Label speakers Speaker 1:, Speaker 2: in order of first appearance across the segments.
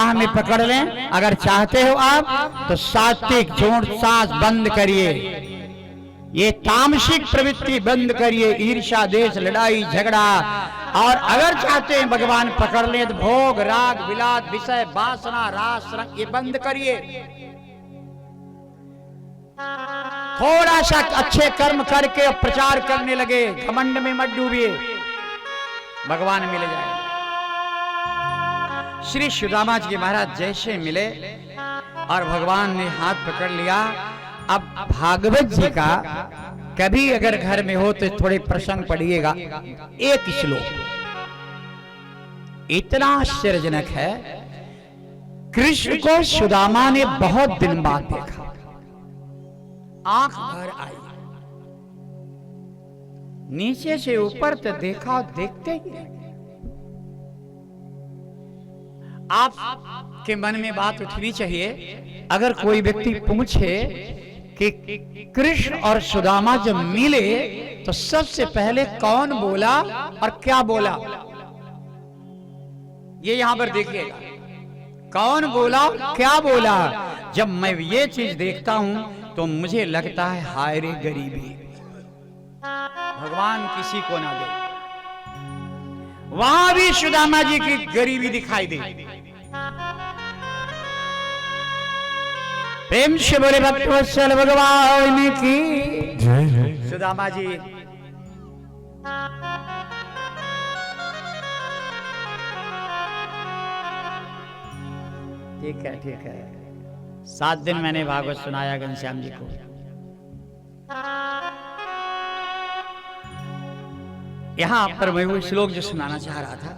Speaker 1: बाह में पकड़ लें। अगर चाहते हो आप तो सात्विक झूठ सांस बंद करिए, ये तामसिक प्रवृत्ति बंद करिए, ईर्ष्या देश लड़ाई झगड़ा। और अगर चाहते हैं भगवान पकड़ लें तो भोग राग विलास विषय वासना रास रंग ये बंद करिए। थोड़ा सा अच्छे कर्म करके प्रचार करने लगे, घमंड में मत डूबिए, भगवान मिल जाए। श्री सुदामा जी महाराज जैसे मिले और भगवान ने हाथ पकड़ लिया। अब भागवत जी का कभी अगर घर में हो तो थोड़े प्रसंग पढ़िएगा। एक श्लोक इतना आश्चर्यजनक है, कृष्ण को सुदामा ने बहुत दिन बाद देखा, आंख भर आई, नीचे से ऊपर तो देखा, देखते ही आप के मन में बात उठनी चाहिए। अगर कोई व्यक्ति पूछे कि कृष्ण और सुदामा जब मिले तो सबसे पहले कौन बोला और क्या बोला, ये यहां पर देखिएगा, कौन बोला क्या बोला। जब मैं ये चीज देखता हूं तो मुझे लगता है हाय रे गरीबी, भगवान किसी को ना दे। वहां भी सुदामा जी की गरीबी दिखाई दी। प्रेम से बोले भक्तवत्सल भगवान की जय। सुदामा जी ठीक है, ठीक है। 7 दिन मैंने भागवत सुनाया घनश्याम जी को। यहां पर मैं वो श्लोक जो सुनाना चाह रहा था,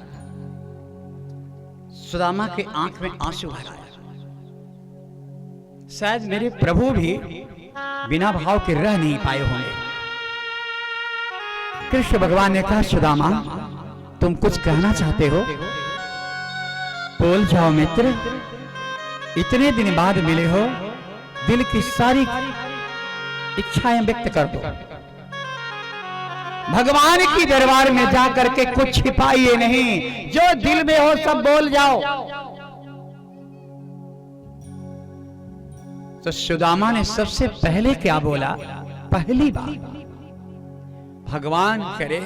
Speaker 1: सुदामा के आंख में आंसू भर आया। शायद मेरे प्रभु भी बिना भाव के रह नहीं पाए होंगे। कृष्ण भगवान ने कहा, सुदामा तुम कुछ कहना चाहते हो, बोल जाओ मित्र, इतने दिन बाद मिले हो, दिल की सारी इच्छाएं व्यक्त कर दो। भगवान की दरबार में जाकर के कुछ छिपाइए नहीं, जो दिल में हो सब बोल जाओ। तो सुदामा ने सबसे पहले क्या बोला, पहली बात, भगवान करे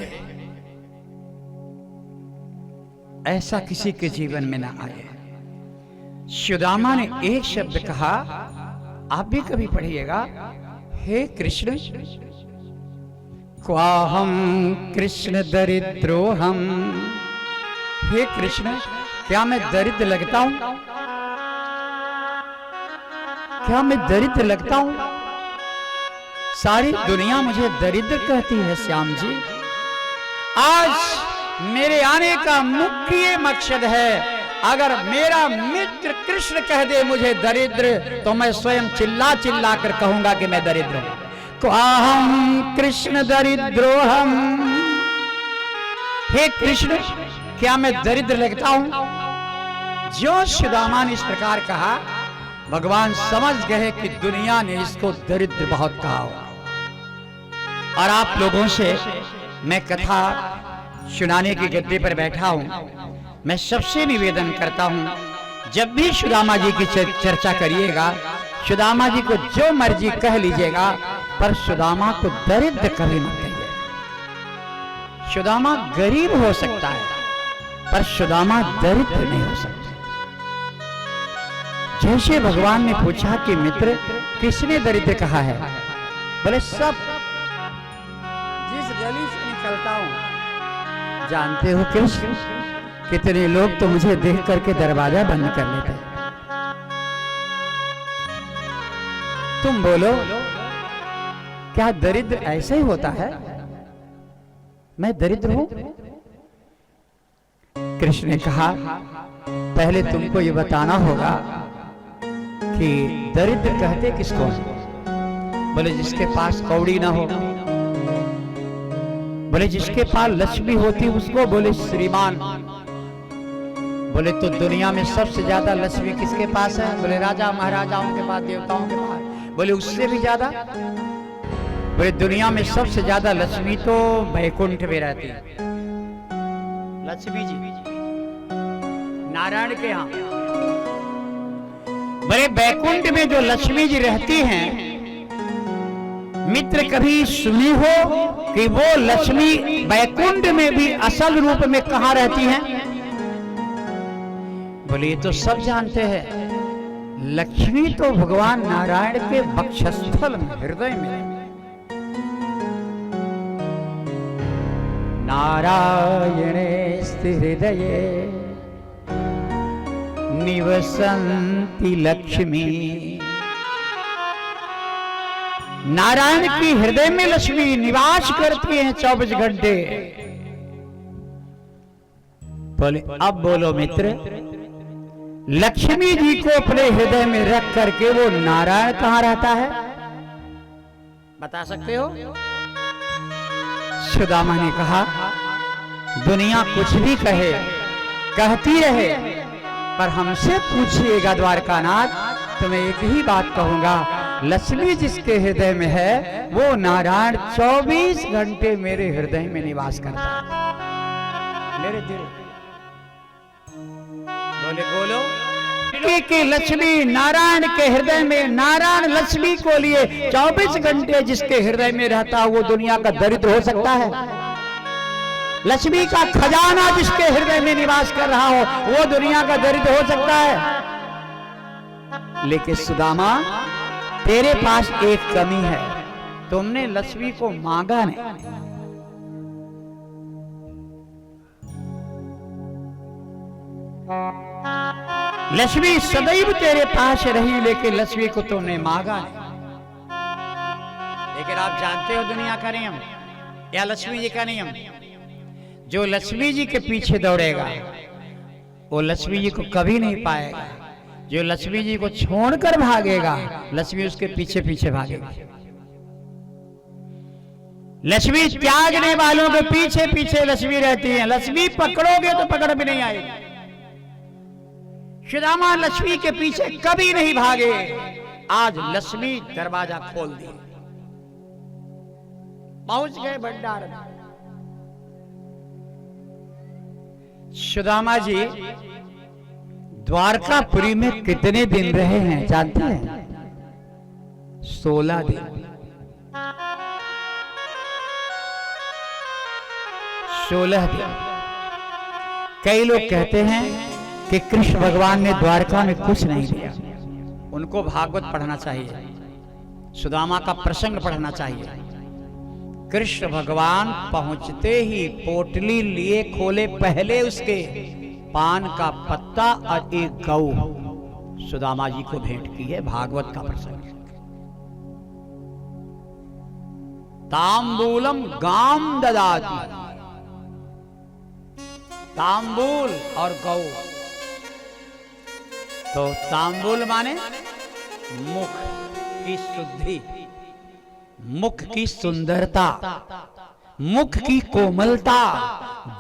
Speaker 1: ऐसा किसी के जीवन में ना आए। सुदामा ने एक शब्द कहा, आप भी कभी पढ़िएगा, हे कृष्ण क्वाहम कृष्ण दरिद्रो हम। हे कृष्ण क्या मैं दरिद्र लगता हूं, क्या मैं दरिद्र लगता हूं? सारी दुनिया मुझे दरिद्र कहती है श्याम जी। आज मेरे आने का मुख्य मकसद है, अगर मेरा मित्र कृष्ण कह दे मुझे दरिद्र तो मैं स्वयं चिल्ला चिल्ला कर कहूंगा कि मैं दरिद्र हूं। क्वाहम कृष्ण दरिद्रो हम। हे कृष्ण क्या मैं दरिद्र लगता हूं? जो सुदामा ने इस प्रकार कहा, भगवान समझ गए कि दुनिया ने इसको दरिद्र बहुत कहा हो। और आप लोगों से मैं कथा सुनाने की गद्दे पर बैठा हूं, मैं सबसे निवेदन करता हूं, जब भी सुदामा जी की चर्चा करिएगा, सुदामा जी को जो मर्जी कह लीजिएगा, पर सुदामा को दरिद्र कभी मत कहिए। सुदामा गरीब हो सकता है पर सुदामा दरिद्र नहीं हो सकता। जैसे भगवान ने पूछा कि मित्र किसने दरिद्र कहा है, बोले सब, जिस गली से निकलता हूं। जानते हो कृष्ण, कितने लोग तो मुझे देख करके दरवाजा बंद कर लेते हैं। तुम बोलो क्या दरिद्र ऐसा ही होता है? मैं दरिद्र हूं? कृष्ण ने कहा, पहले तुमको ये बताना होगा कि दरिद्र कहते किसको? बोले जिसके पास कौड़ी ना हो। बोले जिसके पास लक्ष्मी होती उसको बोले श्रीमान। बोले तो दुनिया में सबसे ज्यादा लक्ष्मी किसके पास है? बोले राजा महाराजाओं के पास, देवताओं के पास। बोले उससे भी ज्यादा? बोले दुनिया में सबसे ज्यादा लक्ष्मी तो वैकुंठ में रहती है, लक्ष्मी जी नारायण के यहाँ। बड़े बैकुंठ में जो लक्ष्मी जी रहती हैं, मित्र कभी सुनी हो कि वो लक्ष्मी बैकुंठ में भी असल रूप में कहां रहती हैं? बोले ये तो सब जानते हैं, लक्ष्मी तो भगवान नारायण के वक्षस्थल में, हृदय में। नारायणे हृदये निवसन्ति लक्ष्मी। नारायण की हृदय में लक्ष्मी निवास करती हैं 24 घंटे। बोले अब बोलो मित्र, लक्ष्मी जी को अपने हृदय में रख करके वो नारायण कहां रहता है? बता सकते हो? सुदामा ने कहा दुनिया कुछ भी कहे, कहती रहे, पर हमसे पूछिएगा द्वारकानाथ तो मैं एक ही बात कहूंगा, लक्ष्मी जिसके हृदय में है वो नारायण 24 घंटे मेरे हृदय में निवास करता है, मेरे दिल। बोले बोलो कि लक्ष्मी नारायण के हृदय में, नारायण लक्ष्मी को लिए 24 घंटे जिसके हृदय में रहता वो दुनिया का दरिद्र हो सकता है? लक्ष्मी का खजाना जिसके हृदय में निवास कर रहा हो वो दुनिया का दरिद्र हो सकता है? लेकिन सुदामा तेरे पास एक कमी है, तुमने लक्ष्मी को मांगा नहीं। लक्ष्मी सदैव तेरे पास रही लेकिन लक्ष्मी को तुमने मांगा नहीं। लेकिन आप जानते हो दुनिया का नियम या लक्ष्मी जी का नियम, जो लक्ष्मी जी के पीछे दौड़ेगा वो लक्ष्मी जी को कभी नहीं पाएगा, जो लक्ष्मी जी को छोड़कर भागेगा लक्ष्मी उसके पीछे पीछे भागेगी। लक्ष्मी त्यागने वालों के पीछे पीछे लक्ष्मी रहती है, लक्ष्मी पकड़ोगे तो पकड़ भी नहीं आएगी। सुदामा लक्ष्मी के पीछे कभी नहीं भागे, आज लक्ष्मी दरवाजा खोल दी, पहुंच गए भंडार में। सुदामा जी द्वारकापुरी में कितने दिन रहे हैं जानते हैं? 16 दिन। 16 दिन। कई लोग कहते हैं कि कृष्ण भगवान ने द्वारका में कुछ नहीं दिया, उनको भागवत पढ़ना चाहिए, सुदामा का प्रसंग पढ़ना चाहिए। कृष्ण भगवान पहुंचते ही पोटली लिए खोले, पहले उसके पान का पत्ता और एक गऊ सुदामा जी को भेंट की है। भागवत का प्रसंग। तांबूलम गाम ददाति, तांबूल और गौ। तो तांबूल माने मुख की शुद्धि, मुख की सुंदरता, मुख की कोमलता,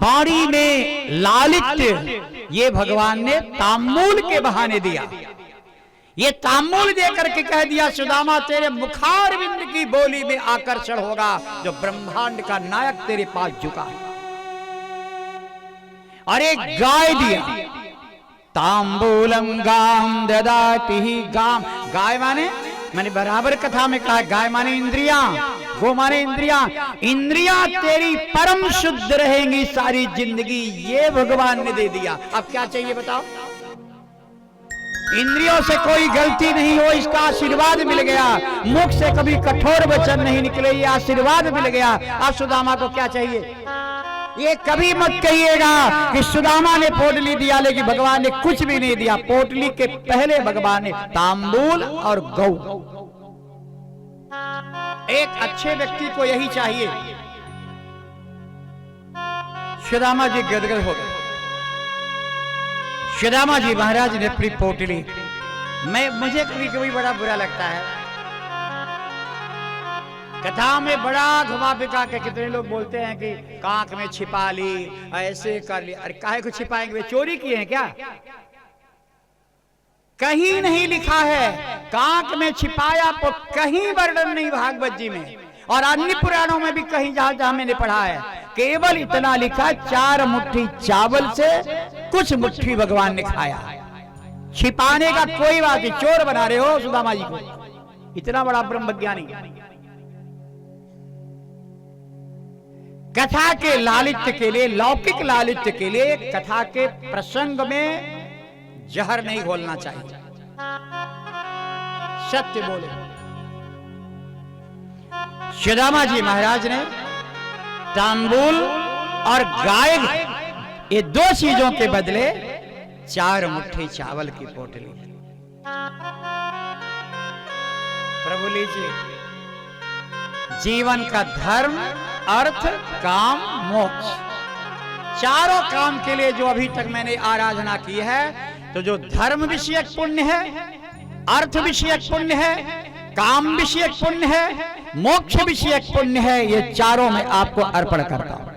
Speaker 1: बाड़ी में लालित्य, ये भगवान ने तांबूल के बहाने दिया। ये तांबूल देकर के कह दिया सुदामा तेरे मुखारविंद की बोली में आकर्षण होगा, जो ब्रह्मांड का नायक तेरे पास झुका है। और एक गाय दिया, तांबूलम गाम ददाति। गाम गाय मैंने बराबर कथा में कहा, गाय माने इंद्रियां, गो माने इंद्रियां। इंद्रियां तेरी परम शुद्ध रहेंगी सारी जिंदगी, ये भगवान ने दे दिया। अब क्या चाहिए बताओ? इंद्रियों से कोई गलती नहीं हो, इसका आशीर्वाद मिल गया। मुख से कभी कठोर वचन नहीं निकले, ये आशीर्वाद मिल गया। अब सुदामा को क्या चाहिए? ये कभी मत कहिएगा कि सुदामा ने पोटली दिया लेकिन भगवान ने कुछ भी नहीं दिया। पोटली के पहले भगवान ने तांबूल और गौ। एक अच्छे व्यक्ति को यही चाहिए। सुदामा जी गदगद हो गए। सुदामा जी महाराज ने अपनी पोटली, मुझे कभी कभी बड़ा बुरा लगता है, कथा में बड़ा घुमा फिरा के कितने लोग बोलते हैं कि कांख में छिपा ली, ऐसे कर ली। अरे काहे को छिपाएंगे? वे चोरी किए हैं क्या? कहीं नहीं लिखा है कांख में छिपाया, तो कहीं वर्णन नहीं भागवत जी में और अन्य पुराणों में भी कहीं जहां जहां मैंने पढ़ा है। केवल इतना लिखा, 4 मुट्ठी चावल से कुछ मुट्ठी भगवान ने खाया। छिपाने का कोई बात नहीं, चोर बना रहे हो सुदामा जी को, इतना बड़ा ब्रह्मज्ञानी। कथा के लालित्य के लिए, लौकिक लालित्य के लिए कथा के प्रसंग में जहर नहीं घोलना चाहिए, सत्य बोले। सुदामा जी महाराज ने तांबूल और गाय, ये दो चीजों के बदले 4 मुट्ठी चावल की पोटली। प्रभु लीजिए, जीवन का धर्म, अर्थ, काम, मोक्ष, चारों काम के लिए जो अभी तक मैंने आराधना की है, तो जो धर्म विषयक पुण्य है, अर्थ विषयक पुण्य है, काम विषयक पुण्य है, मोक्ष विषयक पुण्य है, ये चारों में आपको अर्पण करता हूं।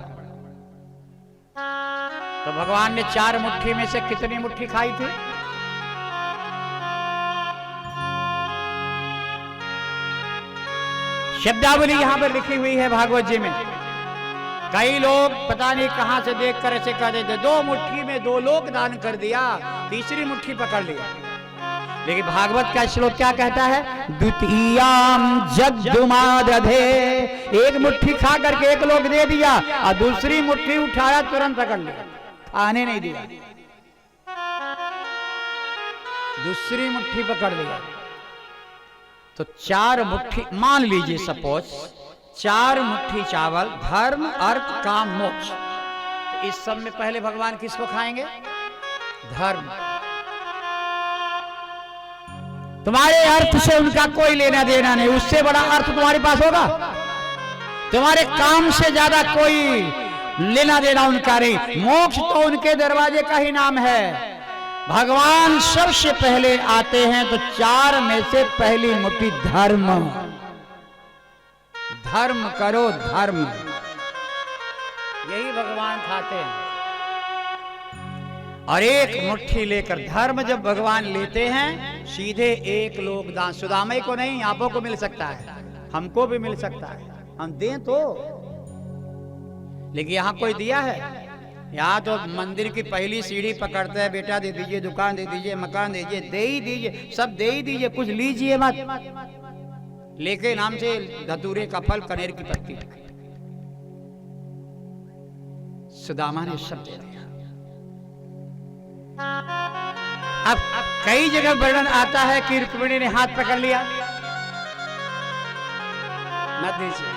Speaker 1: तो भगवान ने 4 मुट्ठी में से कितनी मुट्ठी खाई थी? शब्दावली यहां पर लिखी हुई है भागवत जी में। कई लोग पता नहीं कहां से देखकर ऐसे कह देते 2 मुट्ठी में 2 लोग दान कर दिया, तीसरी मुट्ठी पकड़ लिया। लेकिन भागवत का श्लोक क्या कहता है? द्वितीयाम जगदुमादधे, एक मुट्ठी खा करके एक लोग दे दिया और दूसरी मुट्ठी उठाया तुरंत पकड़ लिया, आने नहीं दिया, दूसरी मुट्ठी पकड़ लिया। तो 4 मुट्ठी, मान लीजिए सपोज 4 मुट्ठी चावल, धर्म, अर्थ, काम, मोक्ष, तो इस सब में पहले भगवान किसको खाएंगे? धर्म। तुम्हारे अर्थ से उनका कोई लेना देना नहीं, उससे बड़ा अर्थ तुम्हारे पास होगा? तुम्हारे काम से ज्यादा कोई लेना देना उनका नहीं। मोक्ष तो उनके दरवाजे का ही नाम है। भगवान सबसे पहले आते हैं, तो 4 में से पहली मुट्ठी धर्म। धर्म करो, धर्म, यही भगवान खाते हैं। और एक मुट्ठी लेकर धर्म जब भगवान लेते हैं, सीधे 1 लोग दान, सुदामा को नहीं, आपको को मिल सकता है, हमको भी मिल सकता है, हम दें तो। लेकिन यहां कोई दिया है? यहाँ तो मंदिर की पहली सीढ़ी पकड़ते हैं, बेटा दे दीजिए, दुकान दे दीजिए, मकान दे दीजिए, दे ही दीजिए, सब दे ही दीजिए, कुछ लीजिए मत। लेके नाम से धतूरे का फल, कनेर की पत्ती। सुदामा ने सब दे दिया। अब कई जगह वर्णन आता है कि रुक्मिणी ने हाथ पकड़ लिया, मत दीजिए,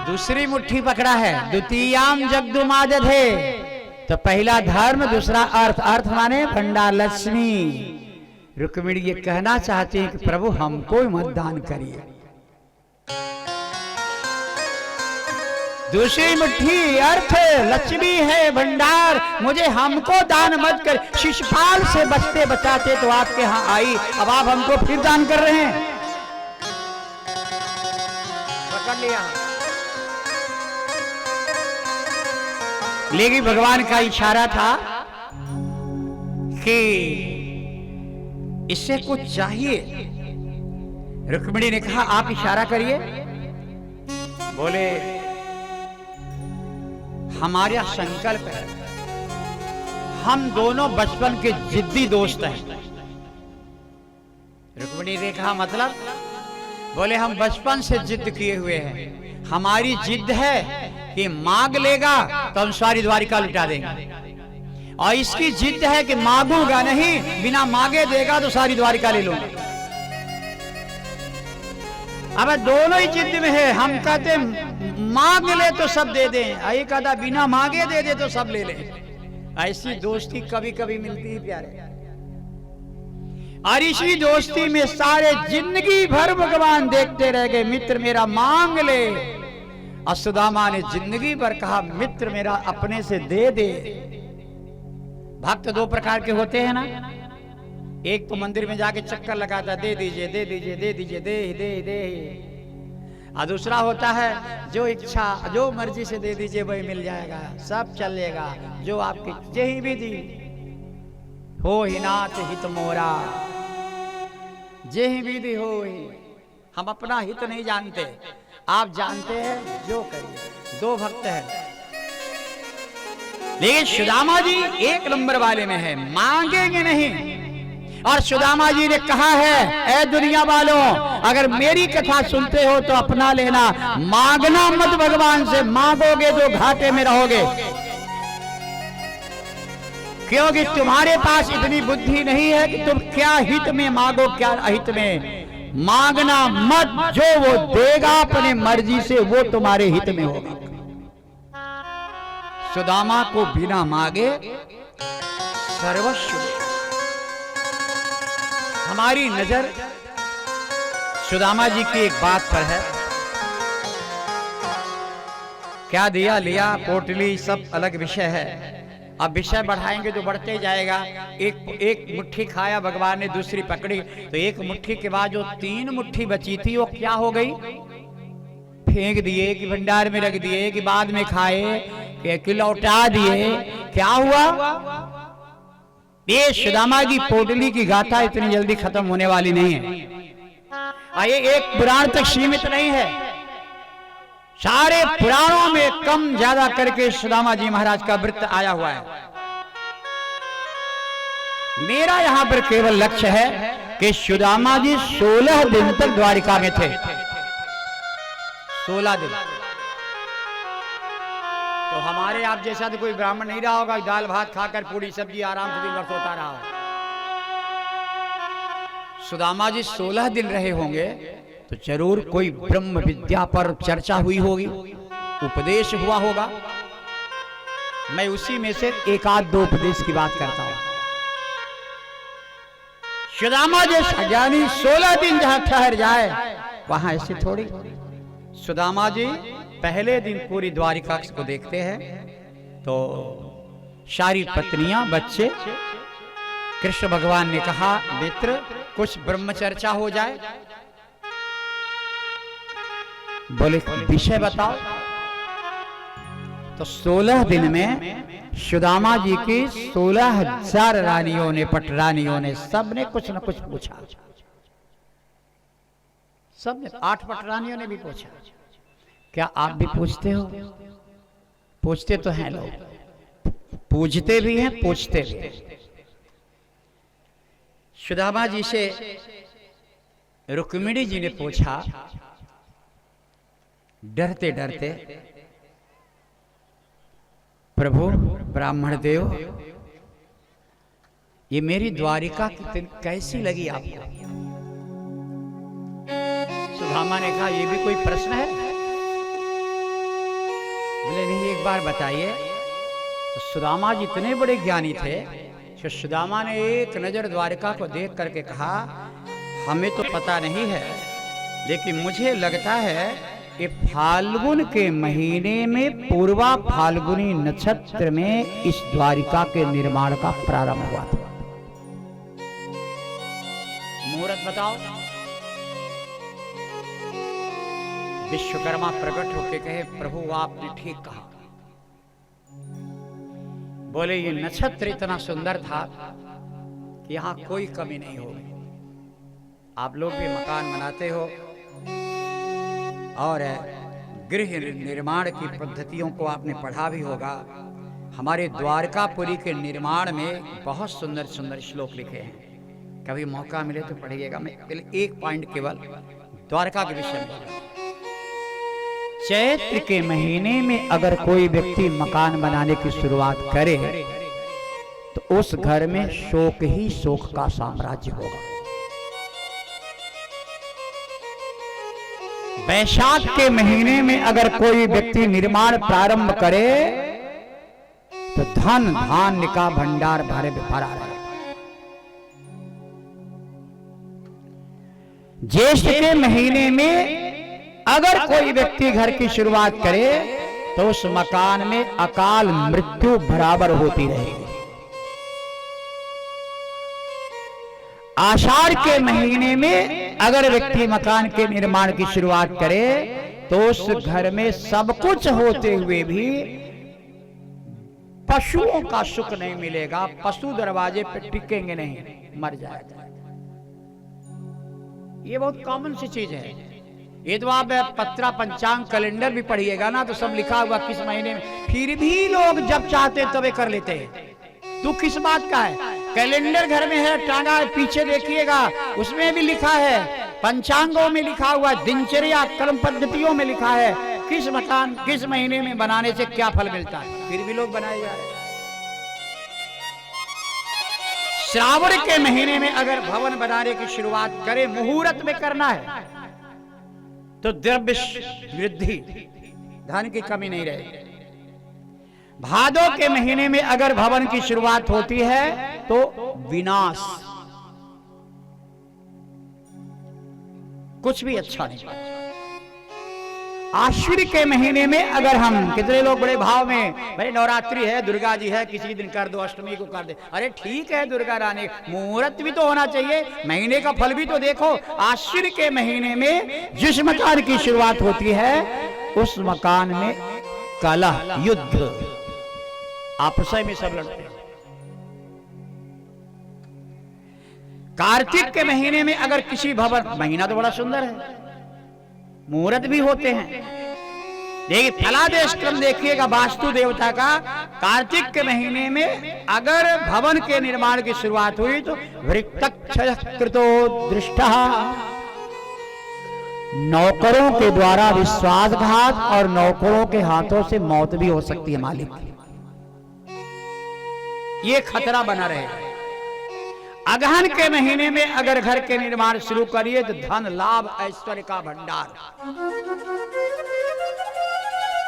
Speaker 1: दूसरी मुट्ठी पकड़ा है। द्वितीयाम जगदुमादधे, तो पहला धर्म, दूसरा अर्थ, अर्थ माने भंडार लक्ष्मी। रुक्मिणी ये कहना चाहती है कि प्रभु हमको मत दान करिए। दूसरी मुट्ठी अर्थ, लक्ष्मी है, भंडार, मुझे हमको दान मत कर। शिशुपाल से बचते बचाते तो आपके यहां आई, अब आप हमको फिर दान कर रहे हैं। पकड़ लिया। लेकिन भगवान का इशारा था कि इससे कुछ चाहिए। रुक्मिणी ने कहा आप इशारा करिए। बोले हमारा संकल्प है, हम दोनों बचपन के जिद्दी दोस्त हैं। रुक्मिणी ने कहा मतलब? बोले हम बचपन से जिद किए हुए हैं, हमारी जिद है कि मांग लेगा तो हम सारी द्वारिका लुटा देंगे, और इसकी जिद है कि मांगूंगा नहीं, बिना मांगे देगा तो सारी द्वारिका ले लूंगा। अब दोनों ही जिद में है। हम कहते मांग ले तो सब दे दें, ये कहता बिना मांगे दे दे तो सब ले ले। ऐसी दोस्ती कभी कभी मिलती है प्यारे, और इसी दोस्ती में सारे जिंदगी भर भगवान देखते रह गए, मित्र मेरा मांग ले। और सुदामा ने जिंदगी भर कहा मित्र मेरा अपने से दे दे। भक्त 2 प्रकार के होते हैं ना, एक तो मंदिर में जाके चक्कर लगाता दे दीजिए दे दीजिए दे दीजिए दे दे दे, और दूसरा होता है जो इच्छा जो मर्जी से दे दीजिए वही मिल जाएगा, सब चलेगा, जो आपकी जही भी दी हो ही नाथ हित मोरा, जही भी दी हो ही। हम अपना हित नहीं जानते, आप जानते हैं, जो करिए। 2 भक्त हैं, लेकिन सुदामा जी 1 नंबर वाले में है, मांगेंगे नहीं, और सुदामा जी ने कहा है, ऐ दुनिया वालों, अगर मेरी कथा सुनते हो तो अपना लेना, मांगना मत भगवान से, मांगोगे तो घाटे में रहोगे, क्योंकि तुम्हारे पास इतनी बुद्धि नहीं है कि तुम क्या हित में मांगो क्या अहित में। मांगना मत, जो वो देगा अपने मर्जी से वो तुम्हारे हित में होगा। सुदामा को बिना मांगे सर्वस्व। हमारी नजर सुदामा जी की एक बात पर है, क्या दिया लिया पोटली सब अलग विषय है, अब विषय बढ़ाएंगे तो बढ़ते जाएगा। एक मुट्ठी खाया भगवान ने, दूसरी पकड़ी, तो एक मुट्ठी के बाद जो 3 मुट्ठी बची थी वो क्या हो गई, फेंक दिए कि भंडार में रख दिए कि बाद में खाए कि लौटा दिए, क्या हुआ। ये सुदामा की पोटली की गाथा इतनी जल्दी खत्म होने वाली नहीं है। ये एक पुराण तक सीमित नहीं है, सारे पुराणों में कम ज्यादा करके सुदामा जी महाराज का वृत्त आया हुआ है। मेरा यहां पर केवल लक्ष्य है कि सुदामा जी 16 दिन तक द्वारिका में थे। 16 दिन। तो हमारे आप जैसा तो कोई ब्राह्मण नहीं रहा होगा, दाल भात खाकर पूरी सब्जी आराम से दिन भर सोता रहा हो। सुदामा जी 16 दिन रहे होंगे तो जरूर कोई ब्रह्म विद्या पर चर्चा हुई होगी, उपदेश हुआ होगा। मैं उसी में से एक आध 2 उपदेश की बात करता हूं। सुदामा जैसा ज्ञानी 16 दिन जहां ठहर जाए वहां ऐसे थोड़ी। सुदामा जी पहले दिन पूरी द्वारिका को देखते हैं तो सारी पत्नियां, बच्चे, कृष्ण भगवान ने कहा, मित्र कुछ ब्रह्म चर्चा हो जाए। बोले विषय बताओ। तो 16 दिन में सुदामा जी की 16,000 रानियों ने, पटरानियों ने, सब ने कुछ न कुछ पूछा। सब ने, 8 पटरानियों ने भी पूछा। क्या आप भी पूछते हो? पूछते तो हैं लोग, पूछते भी हैं, पूछते भी हैं। सुदामा जी से रुक्मिणी जी ने पूछा डरते डरते, प्रभु ब्राह्मण देव, ये मेरी द्वारिका कैसी लगी आपको? सुदामा ने कहा, ये भी कोई प्रश्न है? बोले नहीं, एक बार बताइए। तो सुदामा जी इतने बड़े ज्ञानी थे कि सुदामा ने एक नजर द्वारिका को देख करके कहा, हमें तो पता नहीं है, लेकिन मुझे लगता है कि फाल्गुन के महीने में पूर्वा फाल्गुनी नक्षत्र में इस द्वारिका के निर्माण का प्रारंभ हुआ था। मुहूर्त बताओ। विश्वकर्मा प्रकट होकर कहे, प्रभु आपने ठीक कहा। बोले ये नक्षत्र इतना सुंदर था कि यहां कोई कमी नहीं होगी। आप लोग भी मकान बनाते हो और गृह निर्माण की पद्धतियों को आपने पढ़ा भी होगा। हमारे द्वारकापुरी के निर्माण में बहुत सुंदर सुंदर श्लोक लिखे हैं, कभी मौका मिले तो पढ़िएगा। मैं एक पॉइंट केवल द्वारका के विषय में। चैत्र के महीने में अगर कोई व्यक्ति मकान बनाने की शुरुआत करे तो उस घर में शोक ही शोक का साम्राज्य होगा। वैशाख के महीने में अगर कोई व्यक्ति निर्माण प्रारंभ करे तो धन धान्य का भंडार भरा रहे। ज्येष्ठ के महीने में अगर कोई व्यक्ति घर की शुरुआत करे तो उस मकान में अकाल मृत्यु बराबर होती रहेगी। आषाढ़ के महीने में अगर व्यक्ति मकान के निर्माण की शुरुआत करे तो उस घर में सब कुछ होते हुए भी पशुओं का सुख नहीं मिलेगा। पशु दरवाजे पे टिकेंगे नहीं, मर जाएगा। ये बहुत कॉमन सी चीज है। ये तो आप पत्रा पंचांग कैलेंडर भी पढ़िएगा ना तो सब लिखा हुआ किस महीने में, फिर भी लोग जब चाहते तबे कर लेते हैं। तू किस बात का है? कैलेंडर घर में है टांगा है, पीछे देखिएगा उसमें भी लिखा है, पंचांगों में लिखा हुआ, दिनचर्या कर्म पद्धतियों में लिखा है किस मकान किस महीने में बनाने से क्या फल मिलता है, फिर भी लोग बनाए जा रहे हैं। श्रावण के महीने में अगर भवन बनाने की शुरुआत करें, मुहूर्त में करना है तो द्रव्य वृद्धि, धन की कमी नहीं रहेगी। भादों के महीने में अगर भवन की शुरुआत होती है तो विनाश, कुछ भी अच्छा नहीं। आश्विन के महीने में अगर हम, कितने लोग बड़े भाव में, भाई नवरात्रि है, दुर्गा जी है, किसी दिन कर दो, अष्टमी को कर दे, अरे ठीक है दुर्गा रानी, मुहूर्त भी तो होना चाहिए, महीने का फल भी तो देखो। आश्विन के महीने में जिस मकान की शुरुआत होती है उस मकान में कलह, युद्ध, आपस में सब लड़ते हैं। कार्तिक के महीने में अगर किसी भवन, महीना तो बड़ा सुंदर है, मुहूर्त भी होते हैं, देखिए फलादेश क्रम देखिएगा वास्तु देवता का। कार्तिक के महीने में अगर भवन के निर्माण की शुरुआत हुई तो वृत्तक्षयकृतो दृष्टः, नौकरों के द्वारा विश्वासघात और नौकरों के हाथों से मौत भी हो सकती है मालिक, ये खतरा बना रहेगा। अगहन के महीने में अगर घर के निर्माण शुरू करिए तो धन लाभ ऐश्वर्य का भंडार।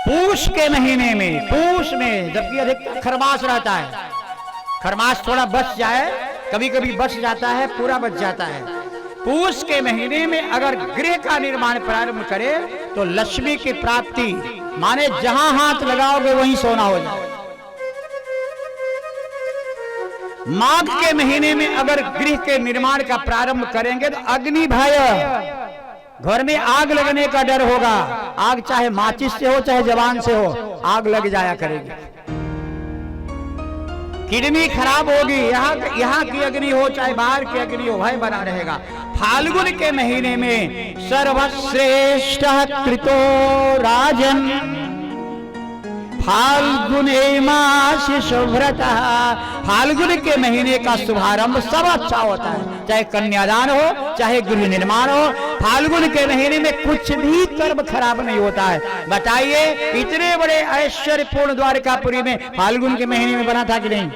Speaker 1: पूष के महीने में, पूष में जबकि अधिकतर खरमास रहता है, खरमास थोड़ा बच जाए, कभी कभी बच जाता है, पूरा बच जाता है। पूष के महीने में अगर गृह का निर्माण प्रारंभ करे तो लक्ष्मी की प्राप्ति, माने जहां हाथ लगाओगे वहीं सोना हो जाए। माघ के महीने में अगर गृह के निर्माण का प्रारंभ करेंगे तो अग्नि भय, घर में आग लगने का डर होगा। आग चाहे माचिस से हो चाहे जवान से हो, आग लग जाया करेगी। किडनी खराब होगी, यहाँ की अग्नि हो चाहे बाहर की अग्नि हो, भय बना रहेगा। फाल्गुन के महीने में सर्वश्रेष्ठ कृतो राजन, फाल्गुन मास शुभ्रता, फाल्गुन के महीने का शुभारंभ सब अच्छा होता है, चाहे कन्यादान हो चाहे गृह निर्माण हो। फाल्गुन के महीने में कुछ भी कर्म खराब नहीं होता है। बताइए इतने बड़े ऐश्वर्यपूर्ण द्वारकापुरी में फाल्गुन के महीने में बना था कि नहीं?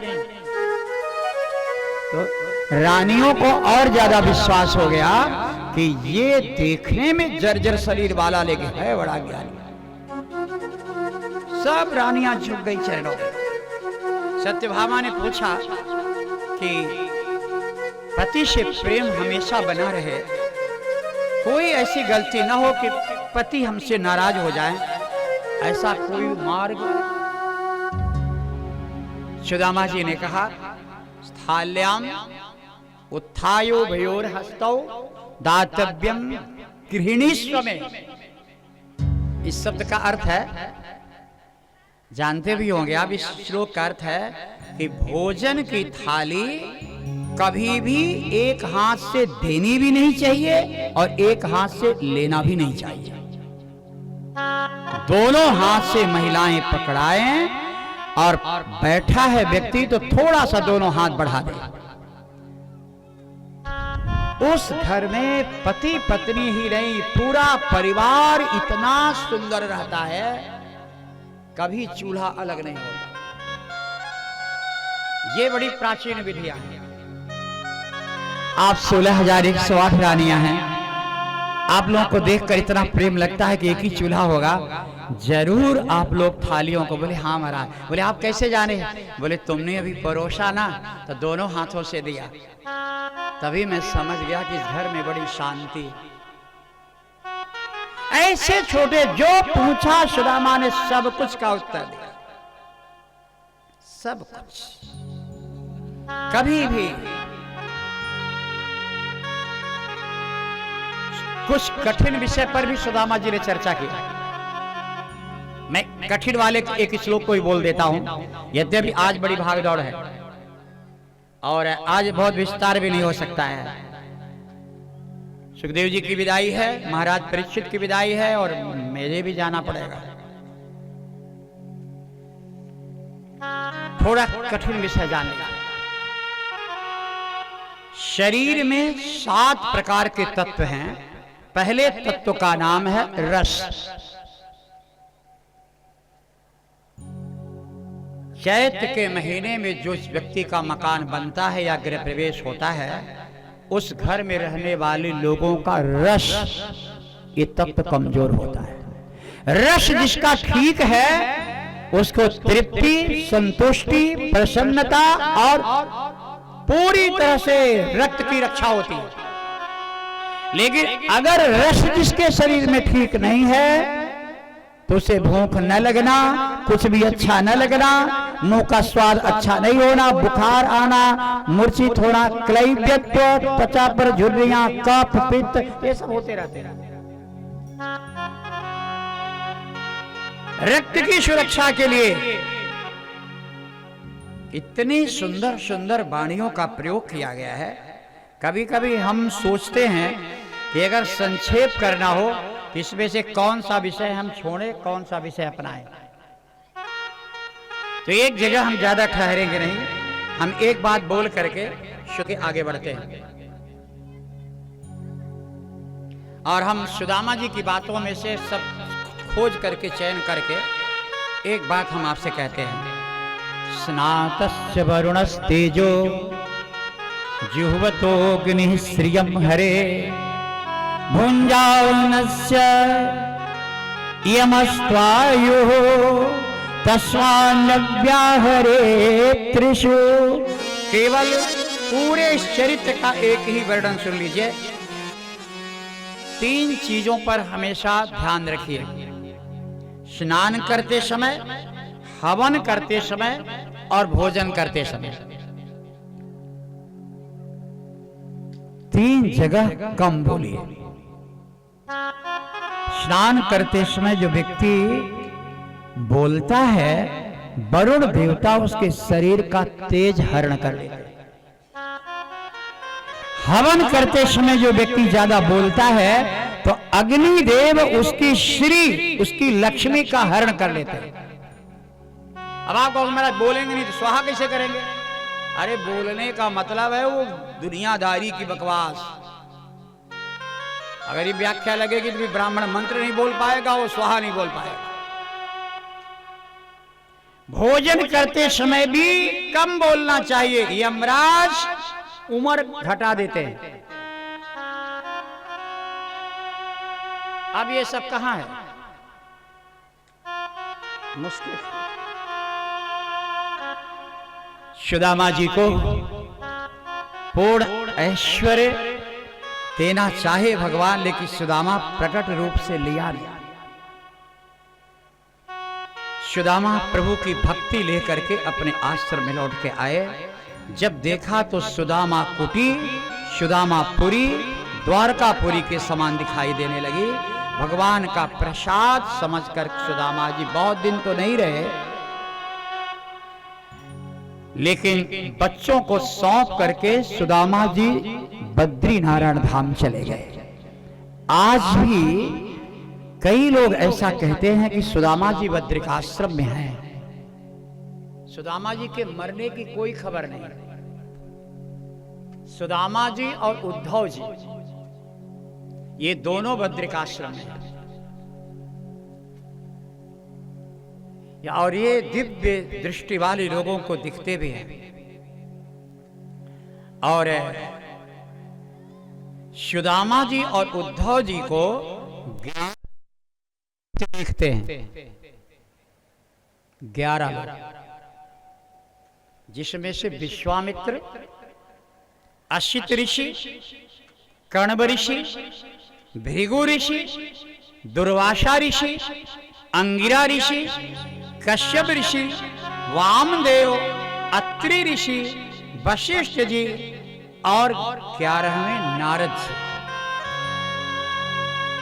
Speaker 1: तो रानियों को और ज्यादा विश्वास हो गया कि ये देखने में जर्जर शरीर वाला लेकिन है बड़ा ज्ञानी। सब रानियां झुक गई चरणों में। सत्यभामा ने पूछा कि पति से प्रेम हमेशा बना रहे, कोई ऐसी गलती ना हो कि पति हमसे नाराज हो जाए, ऐसा कोई मार्ग? सुदामा जी ने कहा स्थाल्याम उत्थायो भयोर हस्तौ दातव्यम गृहिणीस्व में। इस शब्द का अर्थ है, जानते भी होंगे आप, इस श्लोक का अर्थ है कि भोजन की थाली कभी भी एक हाथ से देनी भी नहीं चाहिए और एक हाथ से लेना भी नहीं चाहिए। दोनों हाथ से महिलाएं पकड़ाएं और बैठा है व्यक्ति तो थोड़ा सा दोनों हाथ बढ़ा दे। उस घर में पति पत्नी ही नहीं, पूरा परिवार इतना सुंदर रहता है, कभी चूल्हा अलग नहीं होता। ये बड़ी प्राचीन विधियां हैं। आप 16,108 रानियां हैं, आप लोगों को देखकर इतना प्रेम लगता है कि एक ही चूल्हा होगा। जरूर आप लोग थालियों को, बोले हाँ महाराज। बोले आप कैसे जाने? बोले तुमने अभी परोसा ना तो दोनों हाथों से दिया, तभी मैं समझ गया कि इस घर में बड़ी शांति। ऐसे छोटे जो पूछा सुदामा ने सब कुछ का उत्तर दिया, सब कुछ। कभी भी कुछ कठिन विषय पर भी सुदामा जी ने चर्चा की। मैं कठिन वाले एक श्लोक को ही बोल देता हूं, यद्यपि आज बड़ी भागदौड़ है और आज बहुत विस्तार भी नहीं हो सकता है। सुखदेव जी की विदाई है, महाराज परीक्षित की विदाई है और मेरे भी जाना पड़ेगा। थोड़ा कठिन विषय जाने का। शरीर में 7 प्रकार के तत्व हैं। पहले तत्व का नाम है रस। चैत्र के महीने में जो व्यक्ति का मकान बनता है या गृह प्रवेश होता है, उस घर में रहने वाले लोगों का रस, ये तत्व कमजोर होता है। रस जिसका ठीक है, उसको तृप्ति, संतुष्टि, प्रसन्नता और पूरी तरह से रक्त की रक्षा होती है। लेकिन अगर रस जिसके शरीर में ठीक नहीं है, तो उसे भूख न लगना, कुछ भी अच्छा न लगना, मुंह का स्वाद अच्छा नहीं होना, बुखार आना, मूर्छित होना, क्लैब्यत्व, त्वचा पर झुर्रियां, कफ, पित्त, ये सब होते रहते हैं। रक्त की सुरक्षा के लिए इतनी सुंदर सुंदर वाणियों का प्रयोग किया गया है। कभी कभी हम सोचते हैं कि अगर संक्षेप करना हो तो इसमें से कौन सा विषय हम छोड़ें, कौन सा विषय अपनाएं। तो एक जगह हम ज्यादा ठहरेंगे नहीं, हम एक बात बोल करके शुरू आगे बढ़ते हैं। और हम सुदामा जी की बातों में से सब खोज करके चयन करके एक बात हम आपसे कहते हैं। स्नातस्य वरुणस्तेजो जुह्वतोऽग्निः श्रियं हरे भुञ्जानस्य यमस्त्वायुः तस्मान्नव्याहरे त्रिषु। केवल पूरे चरित्र का एक ही वर्णन सुन लीजिए। 3 चीजों पर हमेशा ध्यान रखिए। स्नान करते समय, हवन करते समय और भोजन करते समय। 3 जगह कम बोलिए। स्नान करते समय जो व्यक्ति बोलता है, वरुण देवता उसके शरीर का तेज हरण कर लेते हैं। हवन करते समय जो व्यक्ति ज्यादा बोलता है, तो अग्निदेव उसकी श्री, उसकी लक्ष्मी का हरण कर लेते हैं। अब आप कहोगे महाराज बोलेंगे नहीं तो स्वाहा कैसे करेंगे? अरे बोलने का मतलब है वो दुनियादारी की बकवास। अगर ये व्याख्या लगेगी तो भी ब्राह्मण मंत्र नहीं बोल पाएगा, वो स्वाहा नहीं बोल पाएगा। भोजन करते समय भी कम बोलना चाहिए। यमराज उम्र घटा देते हैं। अब ये सब कहां है? मुश्किल। सुदामा जी को पूर्ण ऐश्वर्य देना चाहे भगवान, लेकिन सुदामा प्रकट रूप से लिया नहीं। सुदामा प्रभु की भक्ति लेकर के अपने आश्रम में लौट के आए। जब देखा तो सुदामा कुटी, सुदामापुरी द्वारकापुरी के समान दिखाई देने लगी। भगवान का प्रसाद समझकर सुदामा जी बहुत दिन तो नहीं रहे, लेकिन बच्चों को सौंप करके सुदामा जी बद्री नारायण धाम चले गए। आज भी कई लोग ऐसा कहते हैं कि सुदामा जी बद्रिकाश्रम में हैं। सुदामा जी के मरने की कोई खबर नहीं। सुदामा जी और उद्धव जी ये दोनों बद्रिकाश्रम में हैं। और ये दिव्य दृष्टि वाले लोगों को दिखते भी हैं। और सुदामा जी और उद्धव जी को देखते हैं 11 लोग, जिसमें से विश्वामित्र, असित ऋषि, कण्व ऋषि, भृगु ऋषि, दुर्वासा ऋषि, अंगिरा ऋषि, कश्यप ऋषि, वामदेव, अत्रि ऋषि, वशिष्ठ जी और 11वें नारद जी।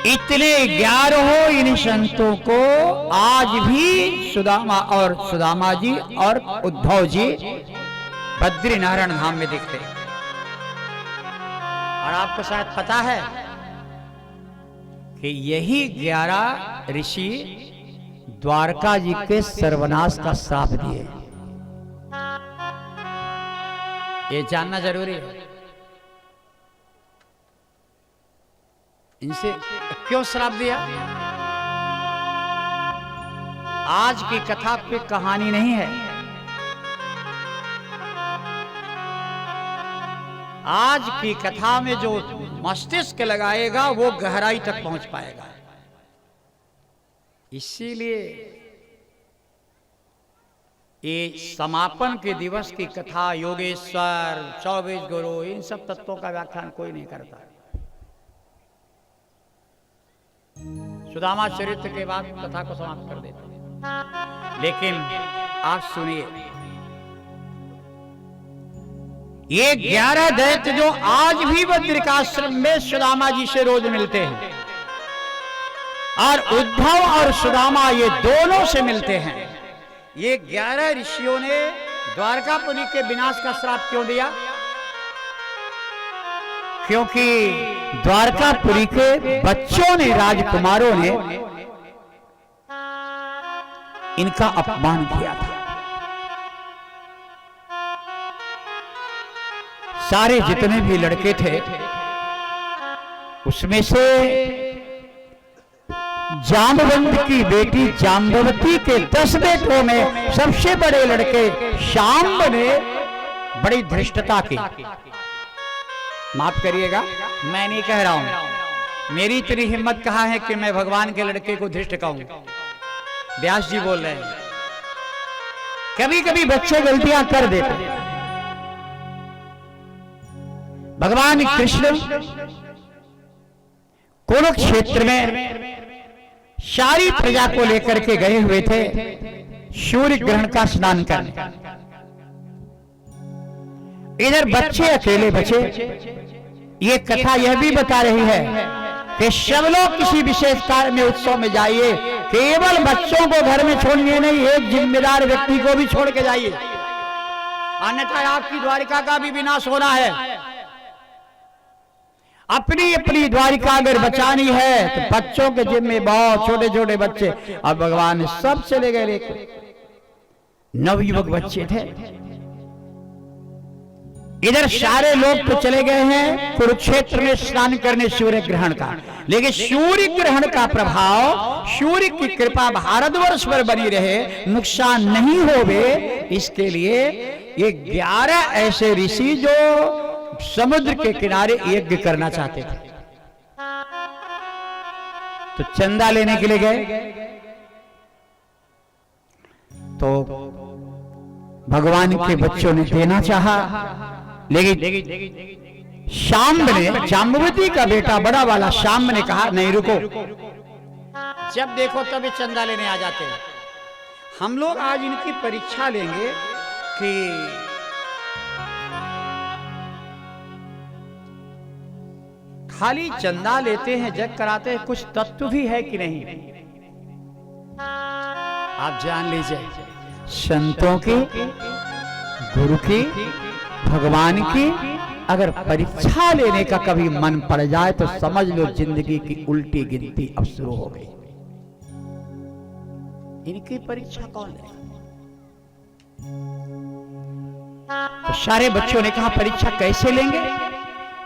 Speaker 1: इतने 11 इन संतों को आज भी सुदामा जी और उद्धव जी बद्री नारायण धाम में दिखते हैं। और आपको शायद पता है कि यही 11 ऋषि द्वारका जी के सर्वनाश का श्राप दिए। ये जानना जरूरी है। इनसे क्यों श्राप दिया? आज की कथा कोई कहानी नहीं है। आज की कथा में जो मस्तिष्क लगाएगा वो गहराई तक पहुंच पाएगा। इसीलिए ये समापन के दिवस की कथा योगेश्वर 24 गुरु इन सब तत्वों का व्याख्यान कोई नहीं करता। सुदामा चरित्र के बाद कथा को समाप्त कर देते हैं। लेकिन आप सुनिए, ये 11 दैत्य जो आज भी बद्रिकाश्रम में सुदामा जी से रोज मिलते हैं और उद्धव और सुदामा ये दोनों से मिलते हैं। ये 11 ऋषियों ने द्वारकापुरी के विनाश का श्राप क्यों दिया? क्योंकि द्वारकापुरी के बच्चों ने, राजकुमारों ने इनका अपमान किया था। सारे जितने भी लड़के थे उसमें से जाम्बवंत की बेटी जाम्बवती के 10 बेटों में सबसे बड़े लड़के शाम्ब ने बड़ी धृष्टता की। माफ करिएगा, मैं नहीं कह रहा हूं, मेरी इतनी हिम्मत कहाँ है कि मैं भगवान के लड़के को धृष्ट कहूं। व्यास जी बोल रहे हैं, कभी कभी बच्चे गलतियां कर देते हैं। भगवान कृष्ण कुरुक्षेत्र में सारी प्रजा को लेकर के गए हुए थे सूर्य ग्रहण का स्नान करने। इधर बच्चे अकेले बचे। ये कथा यह भी बता रही है कि सब लोग किसी विशेष कार्य में, उत्सव में जाइए, केवल बच्चों को घर में छोड़िए नहीं, एक जिम्मेदार व्यक्ति को भी छोड़ के जाइए, अन्यथा आपकी द्वारिका का भी विनाश होना है। अपनी अपनी द्वारिका अगर बचानी है तो बच्चों के जिम्मे, बहुत छोटे छोटे बच्चे, और भगवान सब चले गए लेकर। नवयुवक बच्चे थे। इधर सारे लोग तो चले गए हैं कुरुक्षेत्र में स्नान करने सूर्य ग्रहण का, लेकिन सूर्य ग्रहण का प्रभाव, सूर्य की कृपा भारतवर्ष पर बनी रहे, नुकसान नहीं होवे, इसके लिए ये 11 ऐसे ऋषि जो समुद्र के किनारे यज्ञ करना चाहते थे, तो चंदा लेने के लिए गए। तो भगवान के बच्चों ने देना चाहा, लेकिन शाम्ब ने, जाम्बवती का बेटा बड़ा वाला शाम्ब ने कहा, नहीं रुको, जब देखो तभी चंदा लेने आ जाते हैं। हम लोग आज इनकी परीक्षा लेंगे कि खाली चंदा लेते हैं, जग कराते हैं, कुछ तत्व भी है कि नहीं। आप जान लीजिए, संतों की, गुरु की, भगवान की अगर परीक्षा लेने का कभी मन पड़ जाए तो समझ लो जिंदगी की उल्टी गिनती अब शुरू हो गई। इनकी परीक्षा कौन ले? तो सारे बच्चों ने कहा परीक्षा कैसे लेंगे?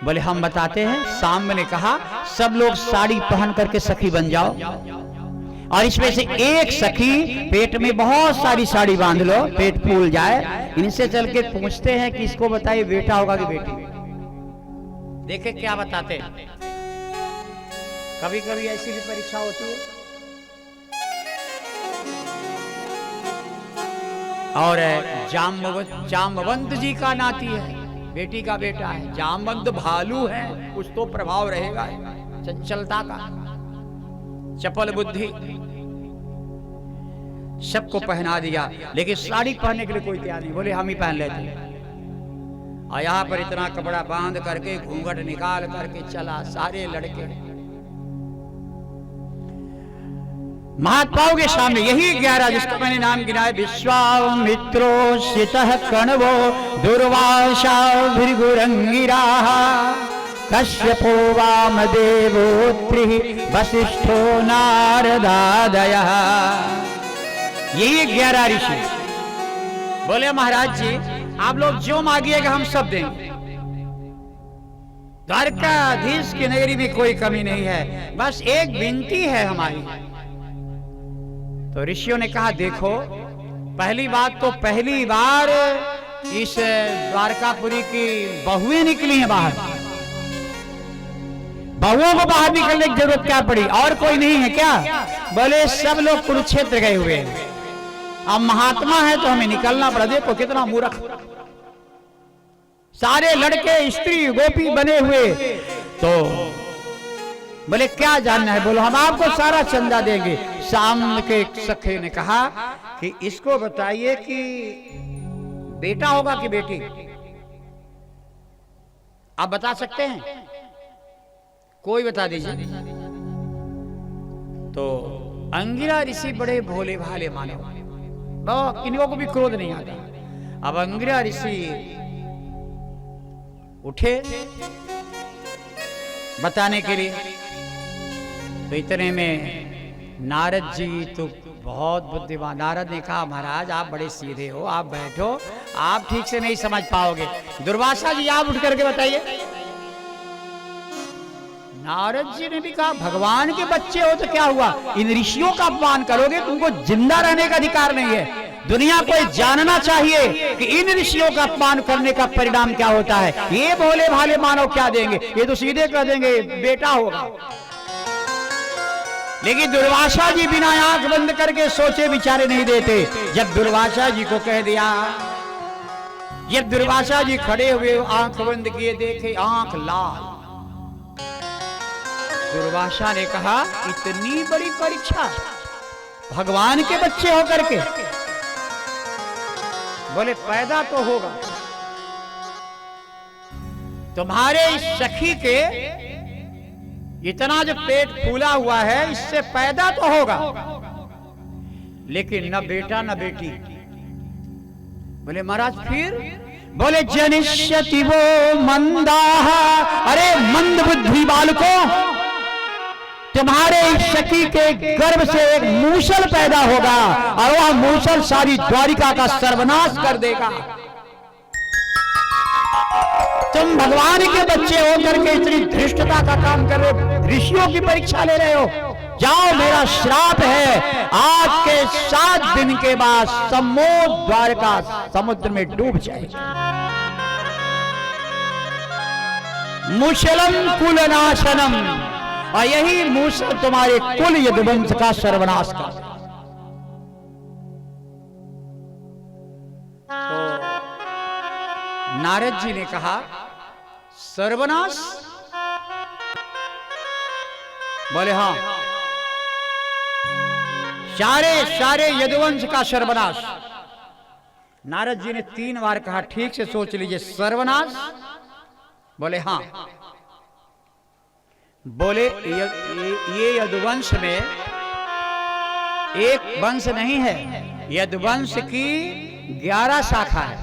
Speaker 1: बोले हम बताते हैं। शाम ने कहा सब लोग साड़ी पहन करके सखी बन जाओ, और इसमें से एक सखी पेट में बहुत सारी साड़ी बांध लो, पेट फूल जाए। इनसे चल के पूछते हैं कि इसको बताइए बेटा होगा कि बेटी। देखे क्या बताते हैं। कभी कभी ऐसी भी परीक्षा होती है। और जाम्बवंत जी का नाती है, बेटी का बेटा है। जाम्बवंत भालू है, कुछ तो प्रभाव रहेगा चंचलता का, चपल बुद्धि। सबको पहना दिया, लेकिन साड़ी पहनने के लिए कोई तैयार नहीं। बोले हम ही पहन लेते हैं। और यहाँ पर इतना कपड़ा बांध करके, घूंघट निकाल करके चला सारे लड़के महात्माओं के सामने। यही 11 जिसका मैंने नाम गिनाया, विश्वामित्रो सितः कण्वो दुर्वासा भृगुरंगिरा कश्यपो वामदेवोत्रिः वसिष्ठो नारदादयः। यही 11 ऋषि बोले महाराज जी आप लोग जो मांगिएगा हम सब देंगे, द्वारकाधीश की नगरी में कोई कमी नहीं है, बस एक विनती है हमारी। तो ऋषियों ने कहा, देखो पहली बात तो पहली बार इस द्वारकापुरी की बहुएं निकली हैं बाहर। बहुओं को बाहर निकलने की जरूरत क्या पड़ी? और कोई नहीं है क्या? बोले सब लोग कुरुक्षेत्र गए हुए हैं। अब महात्मा है तो हमें निकलना पड़ा। देखो कितना मूर्ख, सारे लड़के स्त्री गोपी बने हुए। तो बोले क्या जानना है? बोलो हम आपको सारा चंदा देंगे। सामने के एक सखे ने कहा कि इसको बताइए कि बेटा होगा कि बेटी? आप बता सकते हैं? कोई बता दीजिए। तो अंगिरा ऋषि बड़े भोले भाले मानव, इनको को भी क्रोध नहीं आता। अब अंगिरा ऋषि उठे बताने के लिए। तो इतने में नारद जी तो बहुत बुद्धिमान। नारद ने कहा, महाराज आप बड़े सीधे हो, आप बैठो, आप ठीक से नहीं समझ पाओगे। दुर्वासा जी आप उठ करके बताइए। नारद जी ने भी कहा, भगवान के बच्चे हो तो क्या हुआ, इन ऋषियों का अपमान करोगे, तुमको जिंदा रहने का अधिकार नहीं है। दुनिया को जानना चाहिए कि इन ऋषियों का अपमान करने का परिणाम क्या होता है। ये भोले भाले मानव क्या देंगे? ये तो सीधे कह देंगे बेटा होगा। लेकिन दुर्वासा जी बिना आंख बंद करके सोचे विचारे नहीं देते। जब दुर्वासा जी को कह दिया, जब दुर्वासा जी खड़े हुए आंख बंद किए, देखे आंख लाल। दुर्वासा ने कहा, इतनी बड़ी परीक्षा भगवान के बच्चे होकर के? बोले पैदा तो होगा, तुम्हारे इस सखी के इतना जो पेट फूला हुआ है, इससे पैदा तो होगा, लेकिन न बेटा न बेटी। बोले महाराज फिर? बोले जनिष्यति वो मंदाः, अरे मंद बुद्धि बालकों, तुम्हारे सखी के गर्भ से एक मूसल पैदा होगा और वह मूसल सारी द्वारिका का सर्वनाश कर देगा। तुम भगवान के बच्चे होकर के इतनी धृष्टता का काम कर रहे हो, ऋषियों की परीक्षा ले रहे हो। जाओ, मेरा श्राप है, आज के 7 दिन के बाद समोद द्वारका समुद्र में डूब जाएगा। मुशलम कुलनाशनम, और यही मूसल तुम्हारे कुल यदुवंश का सर्वनाश कर। तो नारद जी ने कहा, सर्वनाश? बोले हाँ, सारे यदुवंश का सर्वनाश। नारद जी ने 3 बार कहा, ठीक से सोच लीजिए, सर्वनाश? बोले हाँ। बोले ये यदुवंश में एक वंश नहीं है, यदुवंश की 11 शाखा है।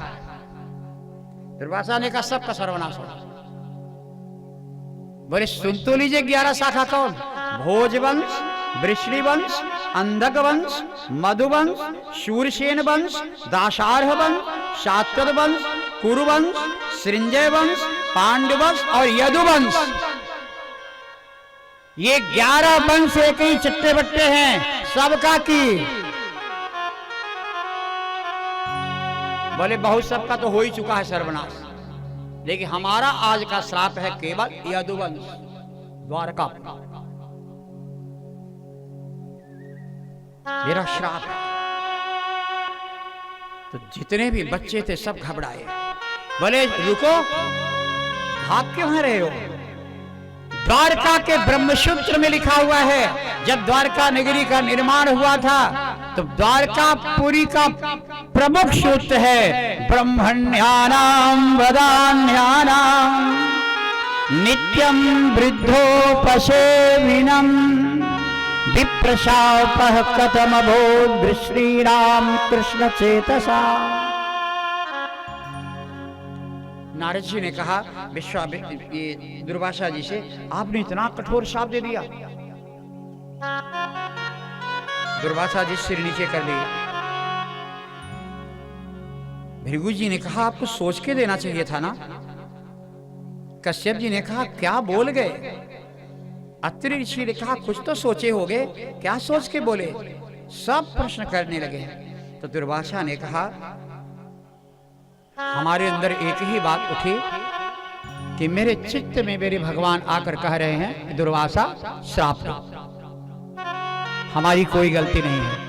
Speaker 1: दुर्वासा ने कहा सबका सर्वनाश होगा। बोले सुन तो लीजिए 11 शाखा कौन? भोजवंश, वृष्णिवंश, अंधक वंश, मधुवंश, शूरसेन वंश, दाशार्ह वंश, शातद वंश, कुरुवंश, सृंजय वंश, पांडवंश और यदुवंश। ये 11 वंश एक ही चट्टे बट्टे हैं, सबका की। बोले बहुत सबका तो हो ही चुका है सर्वनाश, लेकिन हमारा आज का श्राप है केवल यदुवंश द्वारका, मेरा श्राप है। तो जितने भी बच्चे थे सब घबराए। बोले रुको, भाग क्यों रहे हो? द्वारका के ब्रह्मसूत्र में लिखा हुआ है, जब द्वारका नगरी का निर्माण हुआ था तो द्वारकापुरी का प्रमुख सूत्र है, ब्रह्मण्यानां वदान्यानां नित्यं वृद्धोपसेविनं विप्रशापः कथमभूत् वृष्णीनां कृष्ण चेतसा। नारद जी ने कहा ये दुर्वासा जी से, आपने इतना कठोर शाप दे दिया। दुर्वासा जी सिर नीचे कर लिए। भृगु जी ने कहा आपको सोच के देना चाहिए था ना, कश्यप जी ने कहा क्या बोल गए? अत्रि ऋषि ने कहा कुछ तो सोचे होगे, क्या सोच के बोले? सब प्रश्न करने लगे। तो दुर्वासा ने कहा हमारे अंदर एक ही बात उठी कि मेरे चित्त में मेरे भगवान आकर कह रहे हैं कि दुर्वासा श्राप दो। हमारी कोई गलती नहीं है।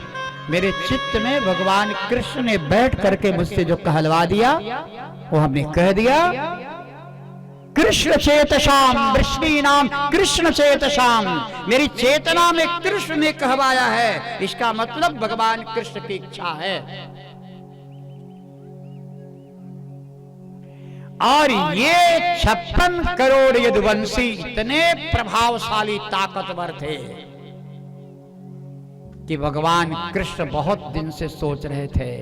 Speaker 1: मेरे चित्त में भगवान कृष्ण ने बैठ करके मुझसे जो कहलवा दिया वो हमने कह दिया। कृष्ण चेतशाम वृष्णि नाम कृष्ण चेतशाम, मेरी चेतना में कृष्ण ने कहवाया है। इसका मतलब भगवान कृष्ण की इच्छा है। और ये 56 करोड़ यदुवंशी इतने प्रभावशाली ताकतवर थे कि भगवान कृष्ण बहुत दिन से सोच रहे थे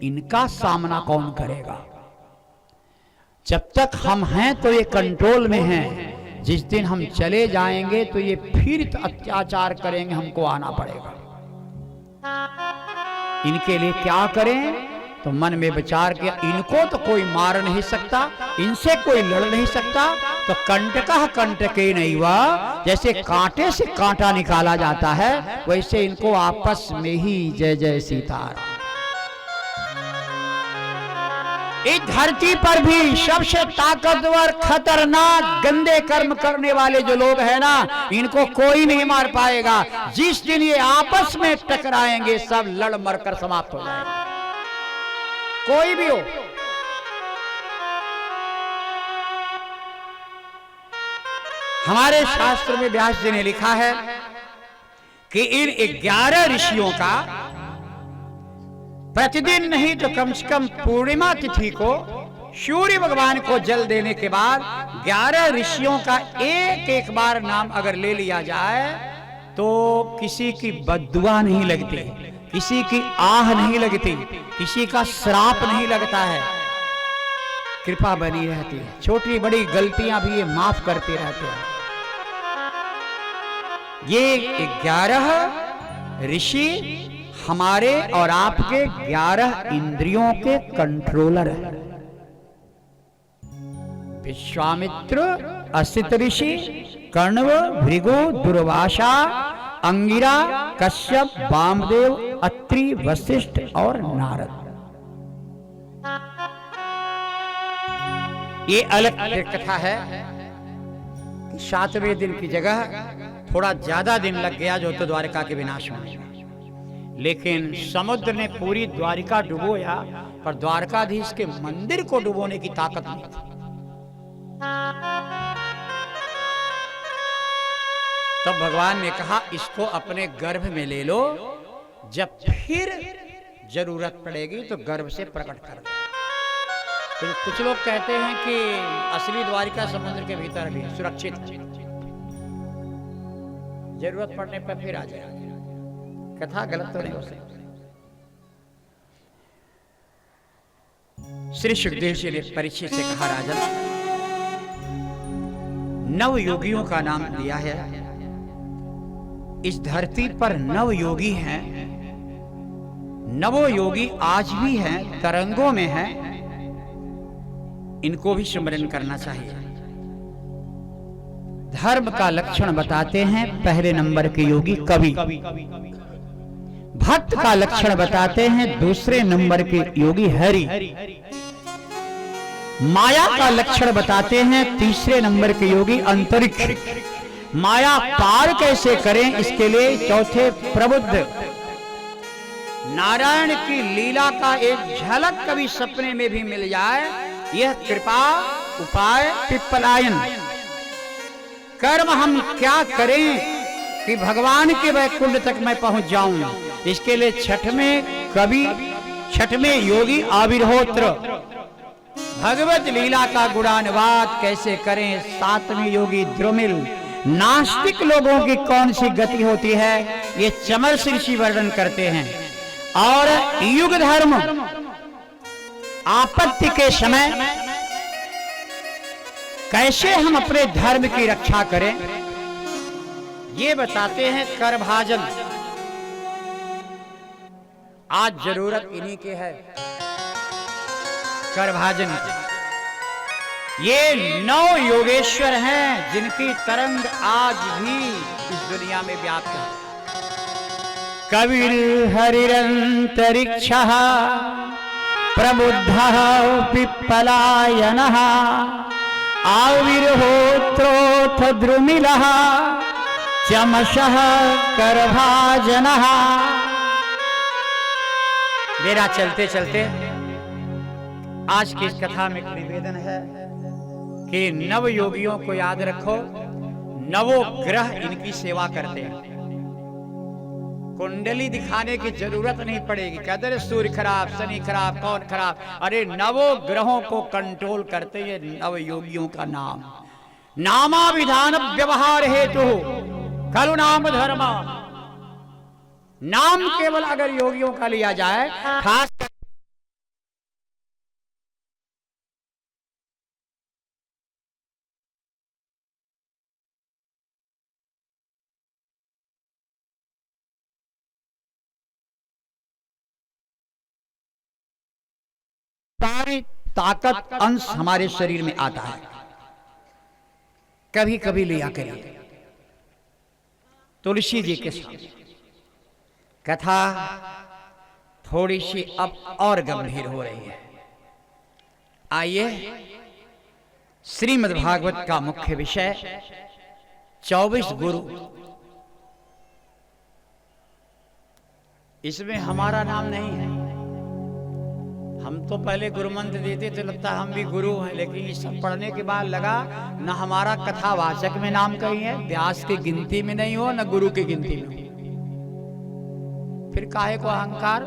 Speaker 1: इनका सामना कौन करेगा। जब तक हम हैं तो ये कंट्रोल में हैं, जिस दिन हम चले जाएंगे तो ये फिर अत्याचार करेंगे, हमको आना पड़ेगा। इनके लिए क्या करें? तो मन में विचार किया इनको तो कोई मार नहीं सकता, इनसे कोई लड़ नहीं सकता, तो कंटका कंटके नहीं हुआ। जैसे कांटे से कांटा निकाला जाता है वैसे इनको आपस में ही जय जय सीताराम। इस धरती पर भी सबसे ताकतवर खतरनाक गंदे कर्म करने वाले जो लोग हैं ना, इनको कोई नहीं मार पाएगा। जिस दिन ये आपस में टकराएंगे सब लड़ मरकर समाप्त हो जाएंगे, कोई भी हो। हमारे शास्त्र में व्यास जी ने लिखा है कि इन 11 ऋषियों का प्रतिदिन नहीं तो कम से कम पूर्णिमा तिथि को सूर्य भगवान को जल देने के बाद 11 ऋषियों का एक एक बार नाम अगर ले लिया जाए तो किसी की बद्दुआ नहीं लगती, किसी की आह नहीं लगती, किसी का श्राप नहीं लगता है, कृपा बनी रहती है। छोटी बड़ी गलतियां भी ये माफ करते रहते हैं। ये 11 ऋषि हमारे और आपके 11 इंद्रियों के कंट्रोलर हैं। विश्वामित्र, असित ऋषि, कण्व, भृगु, दुर्वासा, अंगिरा, कश्यप, वामदेव, अत्रि, वशिष्ठ और नारद। ये अलग कथा है कि 7वें दिन की जगह थोड़ा ज्यादा दिन लग गया जो तो द्वारिका के विनाश होने में, लेकिन समुद्र ने पूरी द्वारिका डुबोया पर द्वारकाधीश के मंदिर को डुबोने की ताकत नहीं थी। तब भगवान ने कहा इसको अपने गर्भ में ले लो, जब फिर जरूरत पड़ेगी तो गर्भ से प्रकट कर दो। तो कुछ लोग कहते हैं कि असली द्वारिका समुद्र के भीतर भी सुरक्षित, जरूरत पड़ने पर फिर आ जाएगा। कथा गलत तो नहीं हो सकती। श्री सुखदेव जी ने परीक्षित से कहा राजन, 9 योगियों का नाम दिया है। इस धरती पर 9 योगी हैं। 9 योगी आज भी हैं, तरंगों में हैं। इनको भी स्मरण करना चाहिए। धर्म का लक्षण बताते हैं पहले नंबर के योगी कवि, भक्त का लक्षण बताते हैं दूसरे नंबर के योगी हरि, माया का लक्षण बताते हैं तीसरे नंबर के योगी अंतरिक्ष, माया पार कैसे करें इसके लिए चौथे प्रबुद्ध, नारायण की लीला का एक झलक कभी सपने में भी मिल जाए यह कृपा उपाय पिप्पलायन। कर्म हम क्या करें कि भगवान के वैकुंठ तक मैं पहुंच जाऊं, इसके लिए छठ में कवि, छठ में योगी आविर्होत्र, भगवत लीला का गुणानुवाद कैसे करें 7वें योगी द्रुमिल, नास्तिक लोगों की कौन सी गति होती है ये चमर ऋषि वर्णन करते हैं, और युग धर्म आपत्ति के समय कैसे हम अपने धर्म की रक्षा करें ये बताते हैं करभाजन। आज जरूरत इन्हीं के है, करभाजन की। ये 9 योगेश्वर हैं जिनकी तरंग आज भी इस दुनिया में व्याप्त है। कविर हरिरंतरिक्षः प्रबुद्धः पिप्पलायनः आविर्होत्रोऽथ द्रुमिलः चमसः करभाजनः। मेरा चलते चलते आज की इस कथा में एक निवेदन है कि नव योगियों को याद रखो, नवो ग्रह इनकी सेवा करते हैं। कुंडली दिखाने की जरूरत नहीं पड़ेगी। कहते हैं सूर्य खराब, शनि खराब, कौन खराब? अरे नवो ग्रहों को कंट्रोल करते ये नव योगियों का नाम। नामा विधान व्यवहार हेतु खलु नाम धर्म। नाम केवल अगर योगियों का लिया जाए, खास सारी ताकत अंश हमारे शरीर में आता है। कभी कभी लिया करिए। तुलसी जी के साथ कथा थोड़ी सी अब और गंभीर हो रही है। आइए श्रीमद् भागवत का मुख्य विषय 24 गुरु। इसमें हमारा नाम नहीं है। हम तो पहले गुरु मंत्र देते तो लगता हम भी गुरु हैं, लेकिन ये सब पढ़ने के बाद लगा न हमारा कथावाचक में नाम कहीं है, व्यास की गिनती में नहीं हो, न गुरु की गिनती में हो। फिर काहे को अहंकार।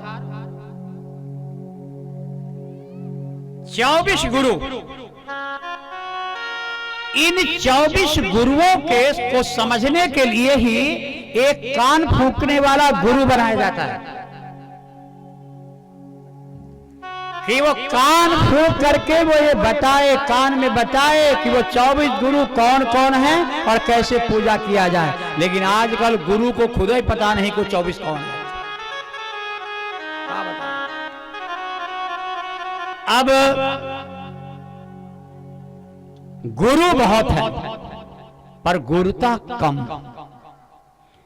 Speaker 1: 24 गुरु, इन 24 गुरुओं के को समझने के लिए ही एक कान फूंकने वाला गुरु बनाया जाता है कि वो कान फूंक करके वो ये बताए, कान में बताए कि वो 24 गुरु कौन कौन हैं और कैसे पूजा किया जाए। लेकिन आजकल गुरु को खुद ही पता नहीं को 24 कौन है। अब गुरु बहुत है पर गुरुता कम,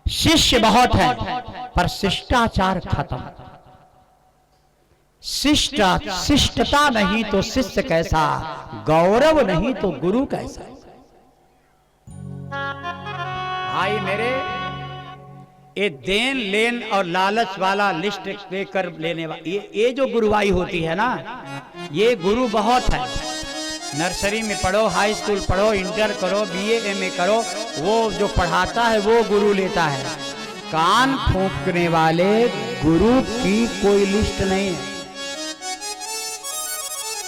Speaker 1: शिष्य बहुत है पर शिष्टाचार खत्म। शिष्टता नहीं तो शिष्य कैसा, गौरव नहीं तो गुरु कैसा। भाई मेरे, ये देन लेन और लालच वाला लिस्ट लेकर लेने वाला ये जो गुरुवाई होती है ना, ये गुरु बहुत है। नर्सरी में पढ़ो, हाई स्कूल पढ़ो, इंटर करो, बीए एमए करो, वो जो पढ़ाता है वो गुरु लेता है। कान फूंकने वाले गुरु की कोई लिस्ट नहीं है।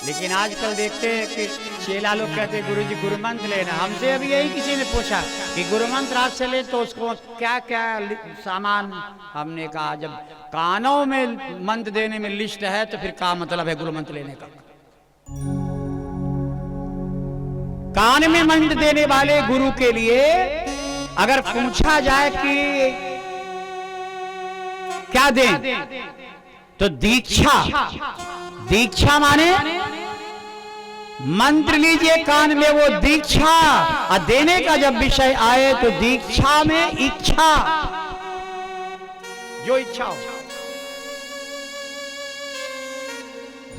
Speaker 1: लेकिन आजकल देखते हैं कि चेला लोग कहते हैं गुरुजी गुरु मंत्र लेना। हमसे अभी यही किसी ने पूछा कि गुरु मंत्र आपसे ले तो उसको क्या क्या सामान। हमने कहा जब कानों में मंत्र देने में लिस्ट है तो फिर क्या मतलब है गुरु मंत्र लेने का। कान में मंत्र देने वाले गुरु के लिए अगर पूछा जाए कि क्या दें तो दीक्षा। दीक्षा माने मंत्र लीजिए कान में, वो दीक्षा। और देने का जब विषय आए तो दीक्षा में इच्छा, जो इच्छा हो,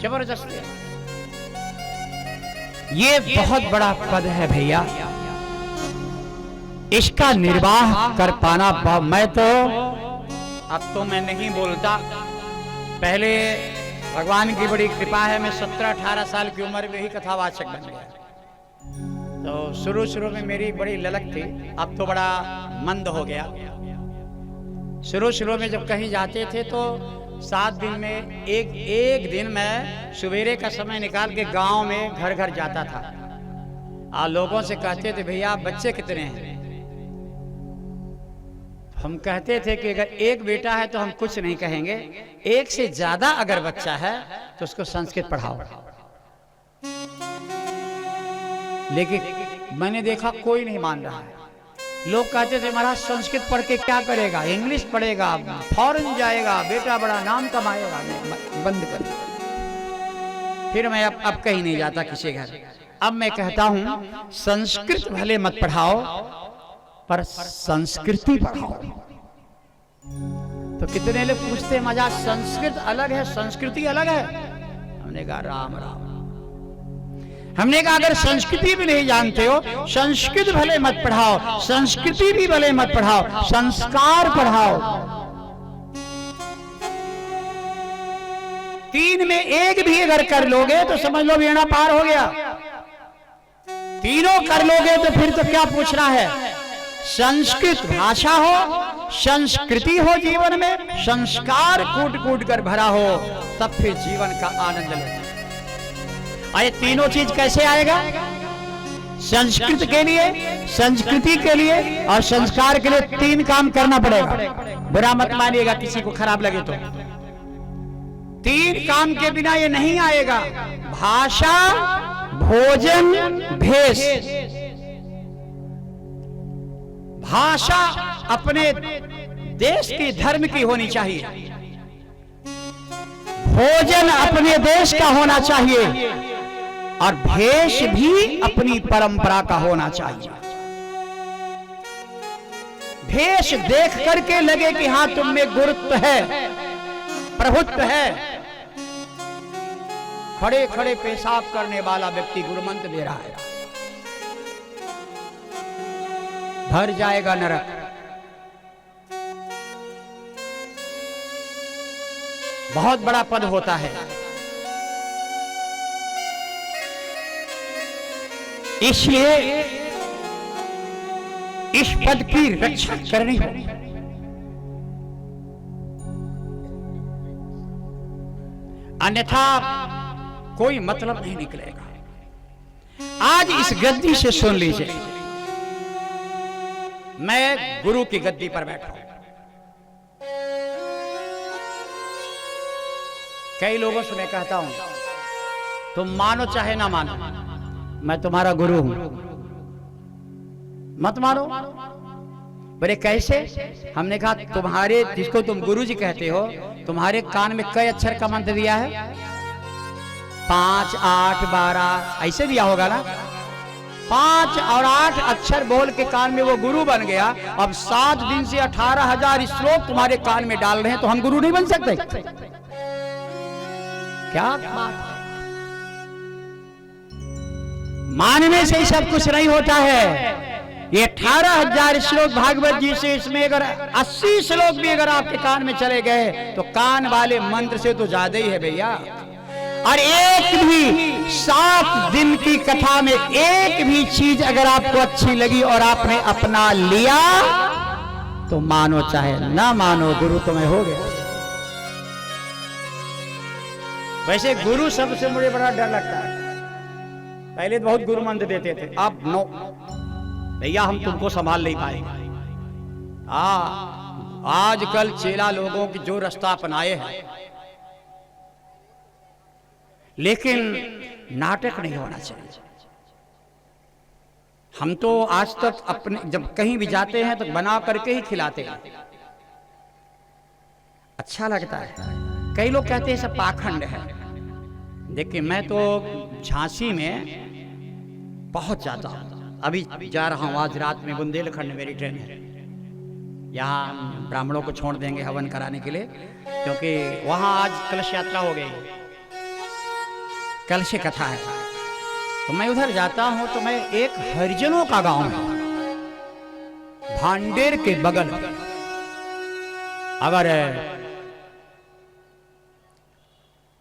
Speaker 1: जबरदस्त। ये बहुत बड़ा पद है भैया, इसका निर्वाह कर पाना। मैं तो अब तो मैं नहीं बोलता, पहले भगवान की बड़ी कृपा है, मैं 17-18 साल की उम्र में ही कथावाचक बन गया। तो शुरू में मेरी बड़ी ललक थी, अब तो बड़ा मंद हो गया। शुरू में जब कहीं जाते थे तो 7 दिन में एक दिन मैं सवेरे का समय निकाल के गांव में घर घर जाता था और लोगों से कहते थे भैया बच्चे कितने हैं। हम कहते थे कि अगर एक बेटा है तो हम कुछ नहीं कहेंगे, एक से ज्यादा अगर बच्चा है तो उसको संस्कृत पढ़ाओ। लेकिन मैंने देखा कोई नहीं मान रहा है। लोग कहते थे महाराज संस्कृत पढ़ के क्या करेगा, इंग्लिश पढ़ेगा, फॉरेन जाएगा, बेटा बड़ा नाम कमाएगा। बंद कर। फिर मैं अब कहीं नहीं जाता किसी घर। अब मैं कहता हूं संस्कृत भले मत पढ़ाओ पर संस्कृति पढ़ाओ। तो कितने लोग पूछते हैं मजाक, संस्कृत अलग है संस्कृति अलग है। हमने कहा राम राम। हमने कहा अगर संस्कृति भी नहीं जानते हो, संस्कृत भले मत पढ़ाओ, संस्कृति भी भले मत पढ़ाओ, संस्कार पढ़ाओ। तीन में एक भी अगर कर लोगे तो समझ लो बेड़ा पार हो गया। तीनों कर लोगे तो फिर तो क्या पूछना है। संस्कृत भाषा हो, संस्कृति हो जीवन में, संस्कार कूट कूट कर भरा हो, तब फिर जीवन का आनंद लो। और ये तीनों चीज कैसे आएगा? संस्कृत के लिए, संस्कृति के लिए और संस्कार के लिए तीन काम करना पड़ेगा। बुरा मत मानिएगा किसी को खराब लगे तो। तीन काम के बिना ये नहीं आएगा। भाषा, भोजन, भेष। भाषा अपने देश की धर्म की होनी चाहिए, भोजन अपने देश का होना चाहिए और भेष भी अपनी परंपरा का होना चाहिए। भेष देख करके लगे कि हां तुम में गुरुत्व है, प्रभुत्व है। खड़े खड़े पेशाब करने वाला व्यक्ति गुरुमंत्र दे रहा है, भर जाएगा नरक। बहुत बड़ा पद होता है, इसलिए इस पद की रक्षा करनी होगी। अन्यथा कोई मतलब नहीं निकलेगा। आज इस गद्दी से सुन लीजिए, मैं गुरु की गद्दी पर बैठा हूं। कई लोगों से मैं कहता हूं तुम मानो चाहे ना मानो, मैं तुम्हारा गुरु हूं, मत मानो। बोले कैसे? हमने कहा तुम्हारे, जिसको तुम गुरु जी कहते हो, तुम्हारे कान में कई अक्षर का मंत्र दिया है? 5, 8, 12 ऐसे दिया होगा ना। 5 और 8 अक्षर बोल के कान में वो गुरु बन गया। अब 7 दिन से 18,000 श्लोक तुम्हारे कान में डाल रहे हैं, तो हम गुरु नहीं बन सकते? क्या बात है। मानने से ही सब कुछ नहीं होता है। ये 18,000 श्लोक भागवत जी से, इसमें अगर 80 श्लोक भी अगर आपके कान में चले गए तो कान वाले मंत्र से तो ज्यादा ही है भैया। और एक भी 7 दिन की कथा में एक भी चीज अगर आपको अच्छी लगी और आपने अपना लिया तो मानो चाहे ना मानो, गुरु तुम्हें हो गया। वैसे गुरु शब्द से मुझे बड़ा डर लगता है। पहले तो बहुत गुरु मंत्र देते थे, अब नो भैया, हम तुमको संभाल नहीं पाएंगे। आजकल चेला लोगों की जो रास्ता अपनाए हैं, लेकिन नाटक नहीं होना चाहिए। हम तो आज तक अपने जब कहीं भी जाते हैं तो बना करके ही खिलाते हैं, अच्छा लगता है। कई लोग कहते हैं सब पाखंड है। देखिए मैं तो झांसी में बहुत जाता हूं, अभी जा रहा हूं। आज रात में बुंदेलखंड में मेरी ट्रेन है। यहाँ ब्राह्मणों को छोड़ देंगे हवन कराने के लिए, क्योंकि वहां आज कलश यात्रा हो गई, कलश कथा है। तो मैं उधर जाता हूं तो मैं एक हरिजनों का गांव है, भांडेर के बगल। अगर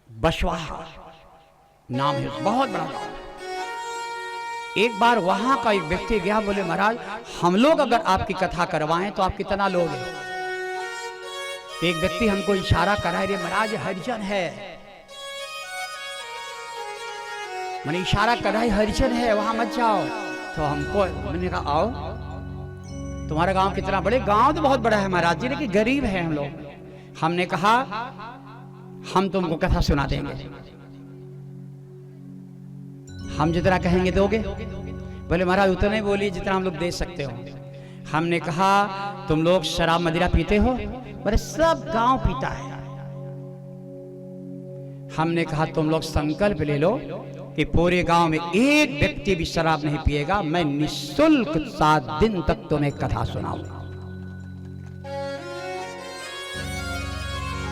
Speaker 1: बशवाहा नाम है, बहुत बड़ा गांव। एक बार वहां का एक व्यक्ति गया, बोले महाराज हम लोग अगर आपकी कथा करवाएं तो आप कितना लोगे? तो एक व्यक्ति हमको इशारा करा, रे महाराज हरिजन है। मैंने इशारा करा, हरिजन है वहां मत जाओ। तो हमको, मैंने कहा आओ। तुम्हारा गांव कितना बड़े? गांव तो बहुत बड़ा है महाराज जी, लेकिन गरीब है हम लोग। हमने कहा हम तुमको कथा सुना देंगे, हम जितना कहेंगे दोगे? बोले महाराज उतना ही बोलिए जितना हम लोग दे सकते हो। हमने कहा तुम लोग शराब मदिरा पीते हो? बोले सब गांव पीता है। हमने कहा तुम लोग संकल्प ले लो कि पूरे गांव में एक व्यक्ति भी शराब नहीं पिएगा, मैं निःशुल्क 7 दिन तक तुम्हें कथा सुनाऊंगा।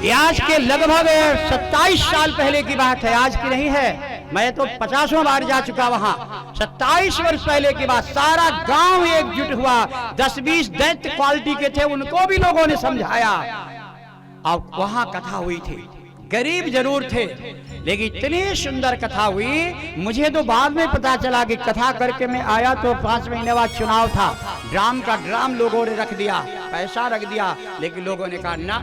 Speaker 1: ये आज के लगभग 27 साल पहले की बात है, आज की नहीं है। मैं तो 50 बार जा चुका वहां। 27 वर्ष पहले की बात। सारा गांव एकजुट हुआ, 10-20 दैत्य क्वालिटी के थे, उनको भी लोगों ने समझाया। अब वहां कथा हुई थी। गरीब जरूर थे, लेकिन इतनी सुंदर कथा हुई। मुझे तो बाद में पता चला कि कथा करके मैं आया तो 5 महीने बाद चुनाव था। ड्राम का ड्राम लोगों ने रख दिया, पैसा रख दिया, लेकिन लोगों ने कहा ना,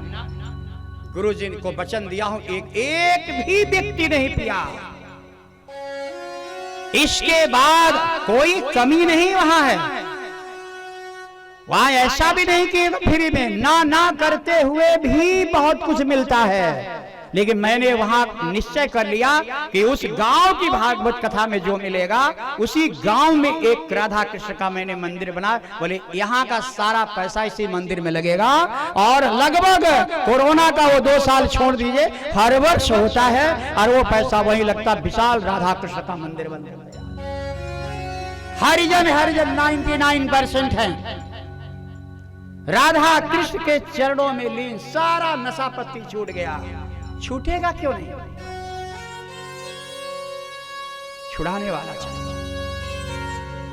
Speaker 1: गुरुजी को वचन दिया हूं, एक भी व्यक्ति नहीं पिया। इसके बाद कोई कमी नहीं वहां है। वहां ऐसा भी नहीं कि फ्री में ना करते हुए भी बहुत कुछ मिलता है। लेकिन मैंने वहां निश्चय कर लिया कि उस गांव की भागवत कथा में जो मिलेगा, उसी गांव में एक राधा कृष्ण का मैंने मंदिर बना। बोले यहाँ का सारा पैसा इसी मंदिर में लगेगा। और लगभग कोरोना का वो 2 साल छोड़ दीजिए, हर वर्ष होता है और वो पैसा वही लगता। विशाल राधा कृष्ण का मंदिर बन गया। हरिजन 99% है राधा कृष्ण के चरणों में लीन। सारा नशा पत्ती छूट गया। छूटेगा क्यों नहीं? छुड़ाने वाला चाहिए,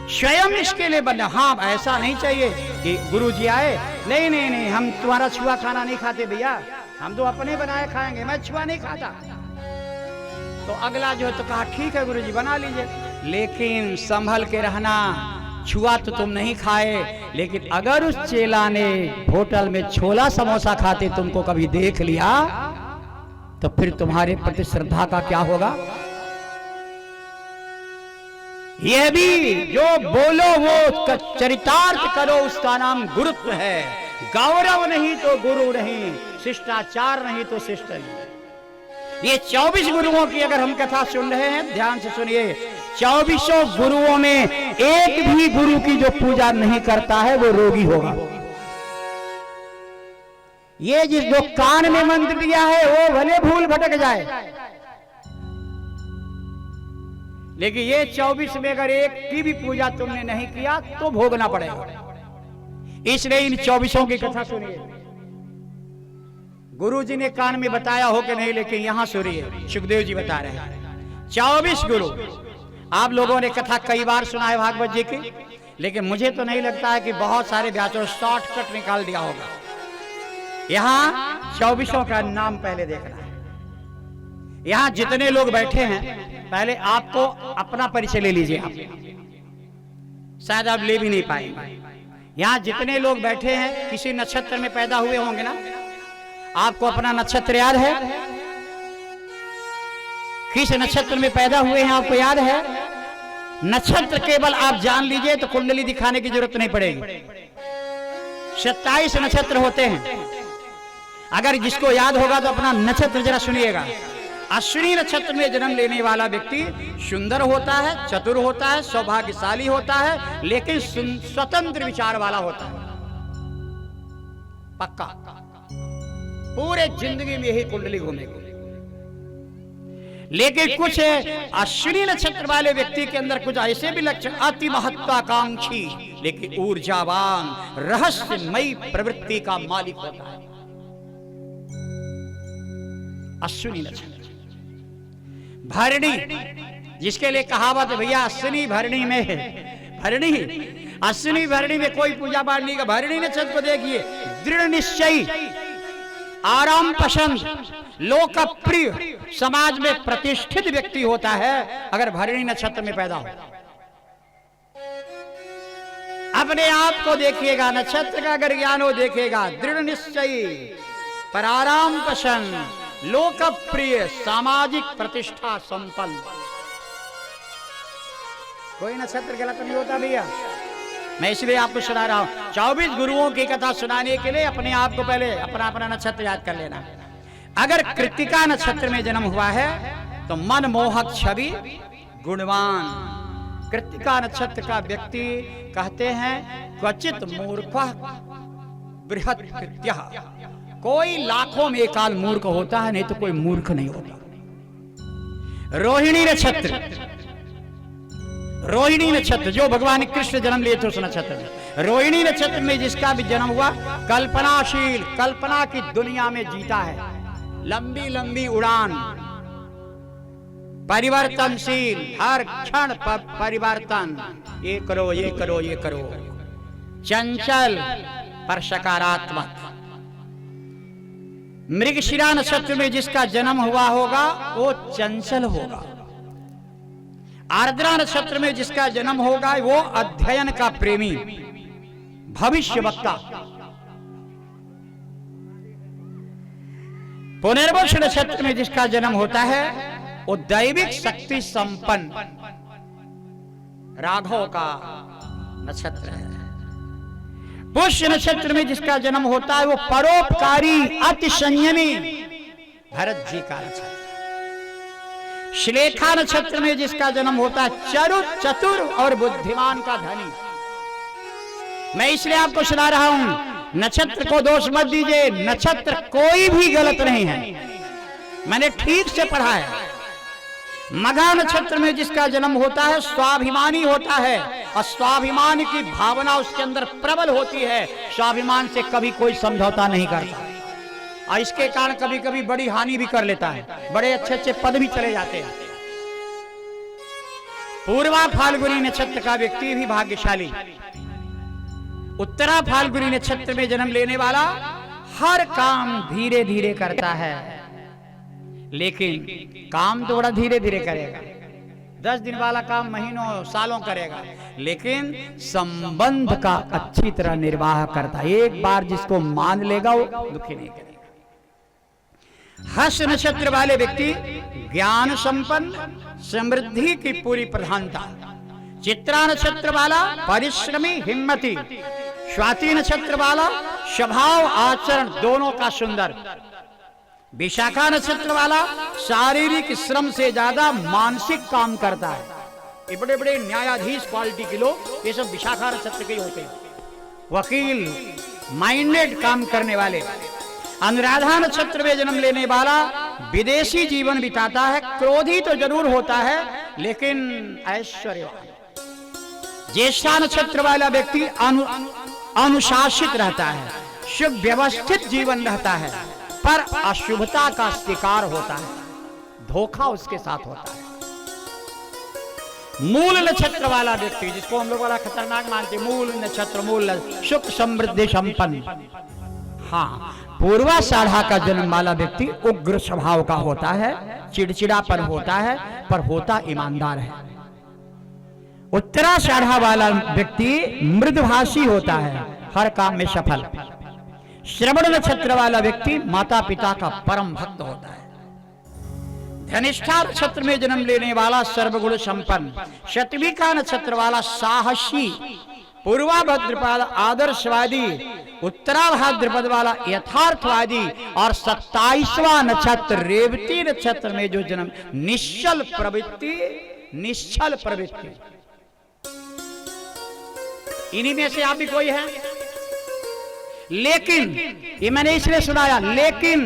Speaker 1: स्वयं इसके लिए बना। हाँ, ऐसा नहीं चाहिए कि गुरुजी आए, नहीं, हम तुम्हारा छुआ खाना नहीं खाते भैया, हम तो अपने बनाए खाएंगे, मैं छुआ नहीं खाता। तो अगला जो है तो कहा ठीक है गुरुजी बना लीजिए, लेकिन संभल के रहना। छुआ तो तुम नहीं खाए, लेकिन अगर उस चेला ने होटल में छोला समोसा खाते तुमको कभी देख लिया, तो फिर तुम्हारे प्रति श्रद्धा का क्या होगा? यह भी जो बोलो वो चरितार्थ करो, उसका नाम गुरुत्व है। गौरव नहीं तो गुरु नहीं, शिष्टाचार नहीं तो शिष्ट नहीं। ये 24 गुरुओं की अगर हम कथा सुन रहे हैं, ध्यान से सुनिए। 24 गुरुओं में एक भी गुरु की जो पूजा नहीं करता है वो रोगी होगा। ये जिस जो कान में मंत्र दिया है वो भले भूल भटक जाए, लेकिन ये 24 में अगर एक की भी पूजा तुमने नहीं किया तो भोगना पड़ेगा। इसलिए इन 24 की कथा सुनिए। गुरुजी ने कान में बताया हो कि नहीं, लेकिन यहां सुनिए, सुखदेव जी बता रहे हैं 24 गुरु। आप लोगों ने कथा कई बार सुना है भागवत जी की, लेकिन मुझे तो नहीं लगता है कि बहुत सारे व्यासों शॉर्टकट निकाल दिया होगा। यहां 24 का नाम पहले देखना है। यहां जितने लोग बैठे हैं, पहले आपको अपना परिचय ले लीजिए। आप शायद आप ले भी नहीं पाएंगे। यहां जितने लोग बैठे हैं किसी नक्षत्र में पैदा हुए होंगे ना? आपको अपना नक्षत्र याद है? किस नक्षत्र में पैदा हुए हैं आपको याद है? नक्षत्र केवल आप जान लीजिए तो कुंडली दिखाने की जरूरत नहीं पड़ेगी। 27 नक्षत्र होते हैं। अगर जिसको याद होगा तो अपना नक्षत्र जरा सुनिएगा। अश्विनी नक्षत्र में जन्म लेने वाला व्यक्ति सुंदर होता है, चतुर होता है, सौभाग्यशाली होता है, लेकिन स्वतंत्र विचार वाला होता है। पक्का पूरे जिंदगी में यही कुंडली घूमेगी। लेकिन कुछ अश्विनी नक्षत्र वाले व्यक्ति के अंदर कुछ ऐसे भी लक्षण, अति महत्वाकांक्षी लेकिन ऊर्जावान, रहस्यमयी प्रवृत्ति का मालिक होता है अश्विनी नक्षत्र। भरणी, जिसके लिए कहावत है भैया अश्विनी भरणी में है। भरणी, अश्विनी भरणी में कोई पूजा पाठ नहीं का। भरणी नक्षत्र को देखिए, दृढ़ निश्चयी, आराम पसंद, लोकप्रिय, समाज में प्रतिष्ठित व्यक्ति होता है अगर भरणी नक्षत्र में पैदा हो। अपने आप को देखिएगा, नक्षत्र का अगर ज्ञान हो देखेगा, दृढ़ निश्चयी पर आराम पसंद, लोकप्रिय, सामाजिक प्रतिष्ठा संपन्न। कोई नक्षत्र गलत नहीं होता भैया। मैं इसलिए आपको सुना रहा हूं। 24 गुरुओं की कथा सुनाने के लिए अपने आप को पहले अपना अपना नक्षत्र याद कर लेना। अगर कृत्तिका नक्षत्र में जन्म हुआ है तो मनमोहक छवि, गुणवान। कृत्तिका नक्षत्र का व्यक्ति कहते हैं क्वचित मूर्खः बृहत् कृत्यः। कोई लाखों में एकाल मूर्ख होता है, नहीं तो कोई मूर्ख नहीं होता। रोहिणी नक्षत्र रोहिणी नक्षत्र, जो भगवान कृष्ण जन्म लिए थे उस नक्षत्र में, रोहिणी नक्षत्र में जिसका भी जन्म हुआ, कल्पनाशील, कल्पना की दुनिया में जीता है, लंबी लंबी उड़ान, परिवर्तनशील, हर क्षण परिवर्तन, ये करो ये करो ये करो, चंचल पर सकारात्मक। मृगशिरा नक्षत्र में जिसका जन्म हुआ होगा वो चंचल होगा। आर्द्रा नक्षत्र में जिसका जन्म होगा वो अध्ययन का प्रेमी, भविष्य वक्ता। पुनर्वसु नक्षत्र में जिसका जन्म होता है वो दैविक शक्ति संपन्न, राघव का नक्षत्र है। पुष्य नक्षत्र में जिसका जन्म होता है वो परोपकारी, अति संयमी, भरत जी का नक्षत्र। श्लेखा नक्षत्र में जिसका जन्म होता है चरु चतुर और बुद्धिमान का धनी। मैं इसलिए आपको सुना रहा हूं, नक्षत्र को दोष मत दीजिए, नक्षत्र कोई भी गलत नहीं है, मैंने ठीक से पढ़ा है। मघा नक्षत्र में जिसका जन्म होता है स्वाभिमानी होता है, और स्वाभिमान की भावना उसके अंदर प्रबल होती है, स्वाभिमान से कभी कोई समझौता नहीं करता, और इसके कारण कभी कभी बड़ी हानि भी कर लेता है, बड़े अच्छे अच्छे पद भी चले जाते हैं। पूर्वा फाल्गुनी नक्षत्र का व्यक्ति भी भाग्यशाली। उत्तरा फाल्गुनी नक्षत्र में जन्म लेने वाला हर काम धीरे धीरे करता है, लेकिन काम तो बड़ा धीरे धीरे करेगा। 10 दिन वाला काम महीनों सालों करेगा, लेकिन संबंध का अच्छी तरह निर्वाह करता है। एक बार जिसको मान लेगा वो दुखी नहीं करेगा। हर्ष नक्षत्र वाले व्यक्ति ज्ञान संपन्न, समृद्धि की पूरी प्रधानता। चित्रा नक्षत्र वाला परिश्रमी, हिम्मती। स्वाति नक्षत्र वाला स्वभाव आचरण दोनों का सुंदर। विशाखा नक्षत्र वाला शारीरिक श्रम से ज्यादा मानसिक काम करता है। ये बड़े बड़े न्यायाधीश क्वालिटी के लोग ये सब विशाखा नक्षत्र के होते हैं, वकील, माइंडेड काम करने वाले। अनुराधा नक्षत्र में जन्म लेने वाला विदेशी जीवन बिताता है, क्रोधी तो जरूर होता है लेकिन ऐश्वर्यवान। ज्येष्ठा नक्षत्र वाला व्यक्ति अनुशासित रहता है, सुव्यवस्थित जीवन रहता है, पर अशुभता का शिकार होता है, धोखा उसके साथ होता है। मूल नक्षत्र वाला व्यक्ति, जिसको हम लोग बड़ा खतरनाक मानते हैं, मूल नक्षत्र, मूल सुख समृद्धि संपन्न। हाँ, पूर्वाषाढ़ा का जन्म वाला व्यक्ति उग्र स्वभाव का होता है, चिड़चिड़ापन होता है, पर होता ईमानदार है। उत्तराषाढ़ा वाला व्यक्ति मृदुभाषी होता है, हर काम में सफल। श्रवण नक्षत्र वाला व्यक्ति माता पिता का परम भक्त होता है। धनिष्ठा नक्षत्र में जन्म लेने वाला सर्वगुण संपन्न। शतभिका नक्षत्र वाला साहसी। पूर्वा भाद्रपद आदर्शवादी। उत्तरा भाद्रपद वाला यथार्थवादी। और 27वां नक्षत्र रेवती नक्षत्र में जो जन्म, निश्चल प्रवृत्ति, निश्चल प्रवृत्ति। इन्हीं में से आप भी कोई है, लेकिन ये मैंने इसलिए सुनाया, लेकिन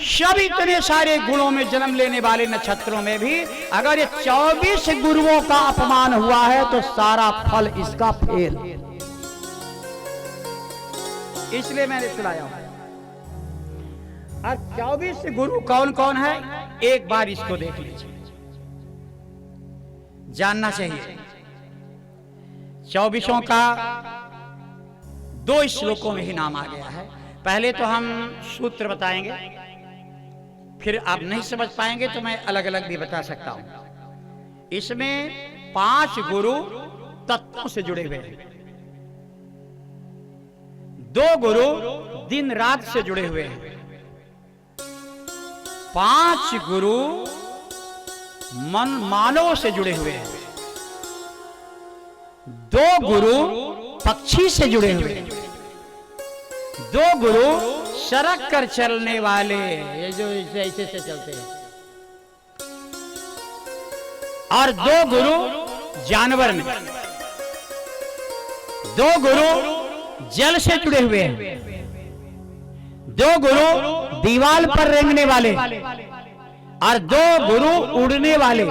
Speaker 1: सब इतने सारे गुणों में जन्म लेने वाले नक्षत्रों में भी अगर ये 24 गुरुओं का अपमान हुआ है तो सारा फल इसका फेल। इसलिए मैंने सुनाया। और 24 गुरु कौन कौन है, एक बार इसको देख लीजिए, जानना चाहिए। 24 का 2 श्लोकों में ही नाम आ गया है। पहले तो हम सूत्र बताएंगे, फिर आप नहीं समझ पाएंगे तो मैं अलग अलग भी बता सकता हूं। इसमें 5 गुरु तत्वों से जुड़े हुए हैं, 2 गुरु दिन रात से जुड़े हुए हैं, 5 गुरु मन मानव से जुड़े हुए हैं, 2 गुरु पक्षी से जुड़े हुए, 2 गुरु सड़क कर चलने वाले, ये जो ऐसे से चलते हैं, और 2 गुरु जानवर में, 2 गुरु जल से जुड़े हुए हैं, 2 गुरु दीवार पर रेंगने वाले, और 2 गुरु उड़ने वाले।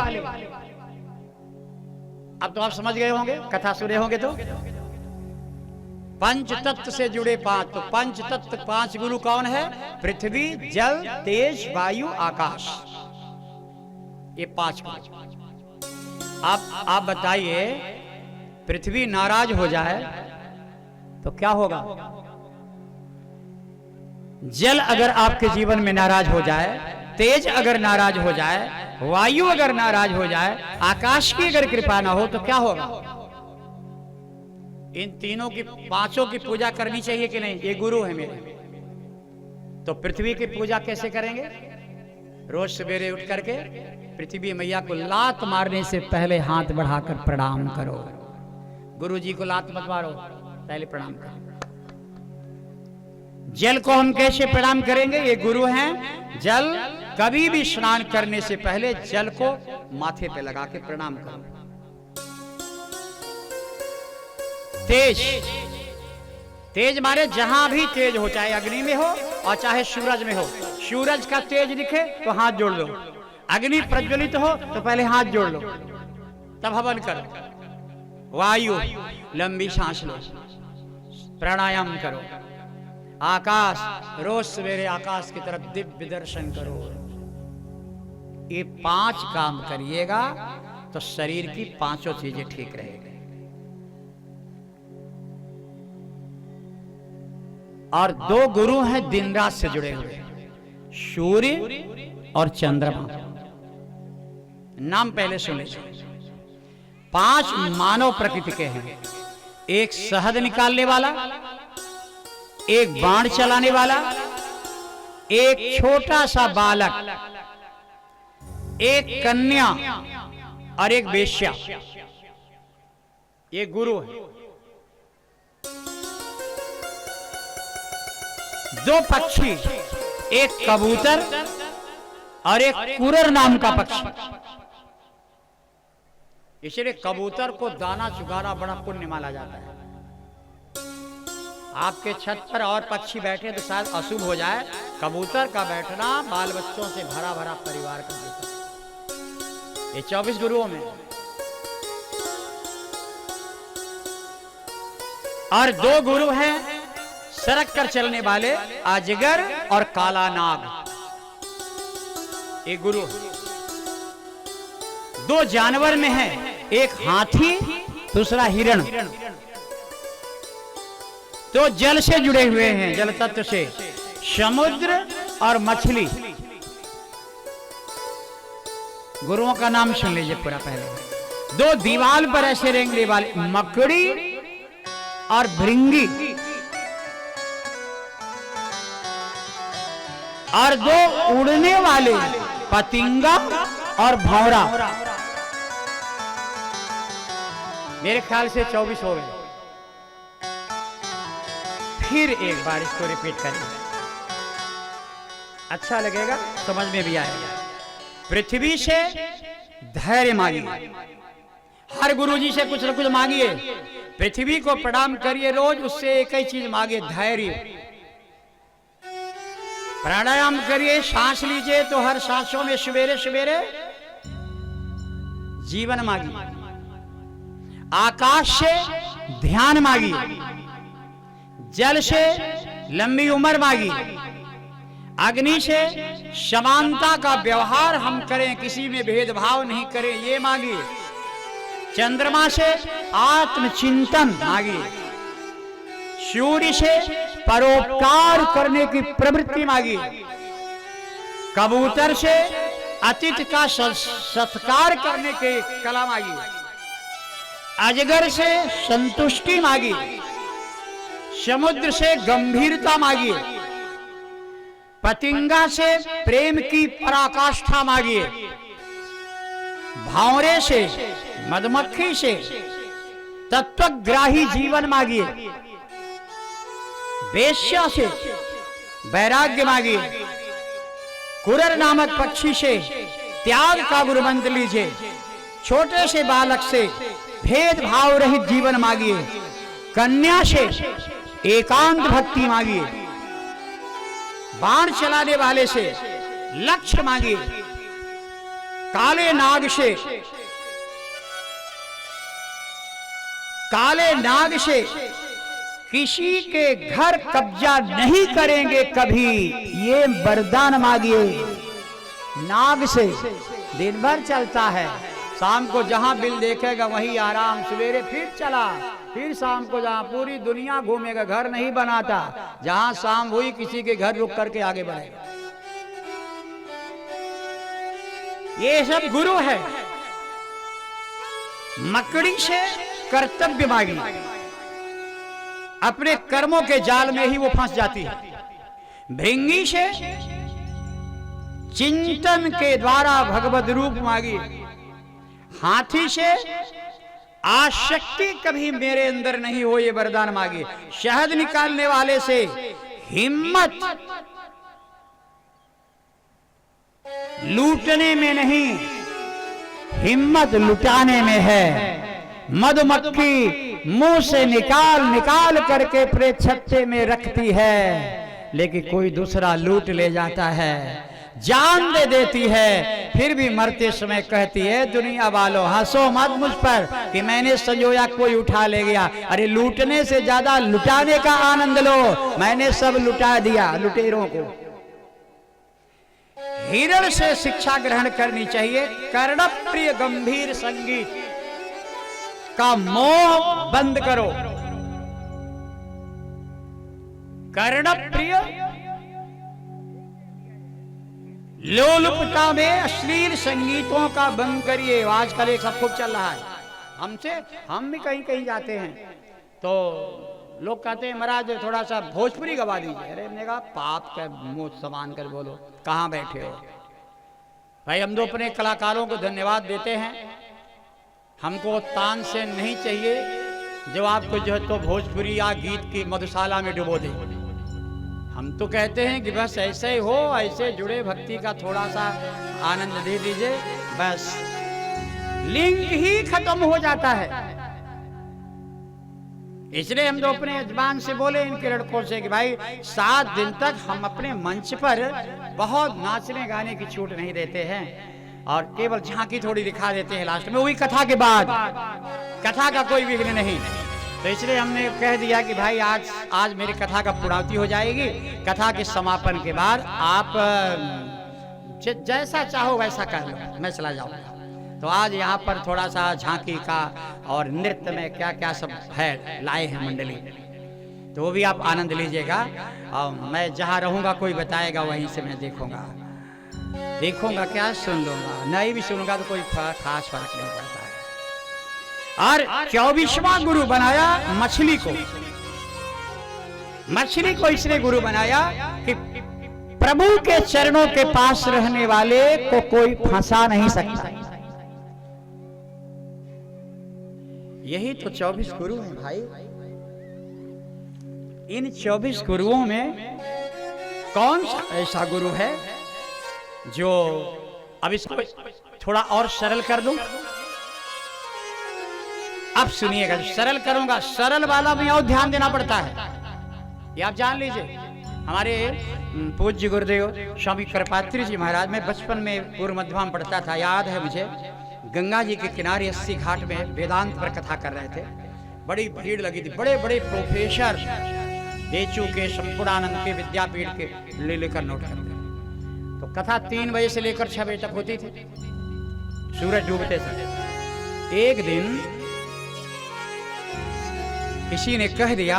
Speaker 1: अब तो आप समझ गए होंगे, कथा सुने होंगे तो। पंच तत्व से जुड़े पांच, तो पंच तत्व पांच गुरु कौन है? पृथ्वी, जल, तेज, वायु, आकाश, ये पांच गुरु। आप बताइए, पृथ्वी नाराज हो जाए तो क्या होगा? जल अगर आपके जीवन में नाराज हो जाए, तेज अगर नाराज हो जाए, वायु अगर नाराज हो जाए, आकाश की अगर कृपा ना हो तो क्या होगा? इन तीनों की, पांचों की पूजा करनी चाहिए कि नहीं? ये गुरु है मेरे। तो पृथ्वी की पूजा कैसे करेंगे? रोज सवेरे उठ करके पृथ्वी मैया को लात मारने से पहले हाथ बढ़ाकर प्रणाम करो। गुरु जी को लात मत मारो, पहले प्रणाम करो। जल को हम कैसे प्रणाम करेंगे? ये गुरु हैं। जल कभी भी स्नान करने से पहले जल को माथे पे लगा के प्रणाम करो। तेज, तेज मारे जहां भी तेज हो, चाहे अग्नि में हो और चाहे सूरज में हो। सूरज का तेज दिखे तो हाथ जोड़ लो, अग्नि प्रज्वलित हो तो पहले हाथ जोड़ लो, तब हवन करो। वायु, लंबी सांस लो, प्राणायाम करो। आकाश, रोज सवेरे आकाश की तरफ दिव्य दर्शन करो। ये पांच काम करिएगा तो शरीर की पांचों चीजें ठीक रहेगी। और दो गुरु हैं दिन रात से जुड़े हुए, सूर्य और चंद्रमा। नाम पहले सुन लीजिए। पांच मानव प्रकृति के हैं। एक शहद निकालने वाला, एक बाण चलाने वाला, एक छोटा सा बालक, एक कन्या और एक वेश्या। ये गुरु है। दो पक्षी, एक कबूतर और एक कुरर नाम का पक्षी। इसलिए कबूतर को दाना चुगाना बड़ा पुण्य माना जाता है। आपके छत पर और पक्षी बैठे तो शायद अशुभ हो जाए, कबूतर का बैठना बाल बच्चों से भरा भरा परिवार का देता है। ये 24 गुरुओं में। और दो गुरु हैं सरक कर चलने वाले, अजगर और काला नाग। एक गुरु। दो जानवर में है, एक हाथी, दूसरा हिरण। तो जल से जुड़े हुए हैं, जल तत्व से, समुद्र और मछली। गुरुओं का नाम सुन लीजिए पूरा पहले। दो दीवार पर ऐसे रेंगने वाले, मकड़ी और भृंगी। और दो उड़ने वाले, पतिंगा और भौरा। मेरे ख्याल से 24 हो गए। फिर एक बार इसको रिपीट करेंगे, अच्छा लगेगा, समझ में भी आएगा। पृथ्वी से धैर्य मांगिए। हर गुरु जी से कुछ न कुछ मांगिए। पृथ्वी को प्रणाम करिए रोज, उससे एक ही चीज मांगिए, धैर्य। प्राणायाम करिए, सांस लीजिए तो हर सांसों में सवेरे सवेरे जीवन मांगिए। आकाश से ध्यान मांगिए। जल से लंबी उम्र मांगिए। अग्नि से समानता का व्यवहार हम करें, किसी में भेदभाव नहीं करें, ये मांगिए। चंद्रमा से आत्मचिंतन मांगिए। सूर्य से परोपकार करने की प्रवृत्ति मांगिए। कबूतर से अतिथि का सत्कार करने की कला मांगिए। अजगर से संतुष्टि मांगिए। समुद्र से गंभीरता मांगिए। पतिंगा से प्रेम की पराकाष्ठा मांगिए। भौरे से, मधुमक्खी से तत्वग्राही जीवन मांगिए। वेश्या से वैराग्य मांगिए। कुरर नामक पक्षी से त्याग का गुरु मंत्र लीजिए। छोटे से बालक से भेदभाव रहित जीवन मांगिए। कन्या से एकांत भक्ति मांगिए। बाण चलाने वाले से लक्ष्य मांगिए। काले नाग से काले नाग से किसी के घर कब्जा नहीं करेंगे कभी, ये वरदान मांगिए। नाग से दिन भर चलता है, शाम को जहां बिल देखेगा वहीं आराम, सवेरे फिर चला, फिर शाम को जहां पूरी दुनिया घूमेगा, घर नहीं बनाता, जहां शाम हुई किसी के घर रुक करके आगे बढ़ेगा। ये सब गुरु है। मकड़ी से कर्तव्य मांगी, अपने कर्मों के जाल में ही वो फंस जाती है। भृंगी से चिंतन के द्वारा भगवत रूप मांगी। हाथी से आसक्ति कभी मेरे अंदर नहीं हो, ये वरदान मांगी। शहद निकालने वाले से हिम्मत लूटने में नहीं, हिम्मत लुटाने में है। मधुमक्खी मुंह से निकाल निकाल करके अपने छत्ते में रखती है, लेकिन कोई दूसरा लूट ले जाता है, जान दे देती है, फिर भी मरते समय कहती है दुनिया वालों हंसो मत मुझ पर कि मैंने संजोया कोई उठा ले गया। अरे लूटने से ज्यादा लुटाने का आनंद लो, मैंने सब लुटा दिया लुटेरों को। हिरण से शिक्षा ग्रहण करनी चाहिए। कर्णप्रिय गंभीर संगीत का मोह बंद करो। कर्णप्रिय लोलुपता में अश्लील संगीतों का बंद करिए। आजकल एक सब कुछ चल रहा है। हम भी कहीं कहीं जाते हैं तो लोग कहते हैं महाराज थोड़ा सा भोजपुरी गवा दीजिए। अरे मैंने कहा पाप का मुंह समान कर बोलो, कहाँ बैठे हो भाई। हम तो अपने कलाकारों को धन्यवाद देते हैं, हमको तानसेन नहीं चाहिए जो आपको जो है तो भोजपुरी या गीत की मधुशाला में डुबो दे। हम तो कहते हैं कि बस ऐसे ही हो, ऐसे जुड़े भक्ति का थोड़ा सा आनंद दे दीजिए, बस लिंक ही खत्म हो जाता है। इसलिए हम तो अपने यजमान से बोले इनके लड़कों से कि भाई 7 दिन तक हम अपने मंच पर बहुत नाचने गाने की छूट नहीं देते हैं और केवल झांकी थोड़ी दिखा देते हैं लास्ट में, वही कथा के बाद। कथा का कोई विघ्न नहीं, तो इसलिए हमने कह दिया कि भाई आज मेरी कथा का पूर्णाहुति हो जाएगी। कथा के समापन के बाद आप जैसा चाहो वैसा कर लो, मैं चला जाऊंगा। तो आज यहाँ पर थोड़ा सा झांकी का और नृत्य में क्या क्या सब है लाए हैं मंडली, तो वो भी आप आनंद लीजिएगा। और मैं जहाँ रहूंगा कोई बताएगा वहीं से मैं देखूंगा क्या सुन लूंगा, नहीं भी सुनूंगा तो कोई खास फर्क नहीं पड़ता है। और 24वां गुरु बनाया मछली को। मछली को इसलिए गुरु बनाया कि प्रभु के चरणों के पास रहने वाले को कोई फंसा नहीं सकता। यही तो 24 गुरु हैं भाई। इन 24 गुरुओं में कौन सा ऐसा गुरु है जो, अब इसको थोड़ा और सरल कर दूं। अब सुनिएगा, सरल करूंगा, सरल वाला में और ध्यान देना पड़ता है, ये आप जान लीजिए। हमारे पूज्य गुरुदेव स्वामी कृपात्री जी महाराज, में बचपन में पूर्व मध्यमा में पढ़ता था, याद है मुझे, गंगा जी के किनारे 80 घाट में वेदांत पर कथा कर रहे थे। बड़ी भीड़ लगी थी, बड़े बड़े प्रोफेसर देचू के, संपूर्णानंद के, विद्यापीठ के लेकर नोट करते। तो कथा 3 बजे से लेकर 6 बजे तक होती थी, सूरज डूबते थे। एक दिन किसी ने कह दिया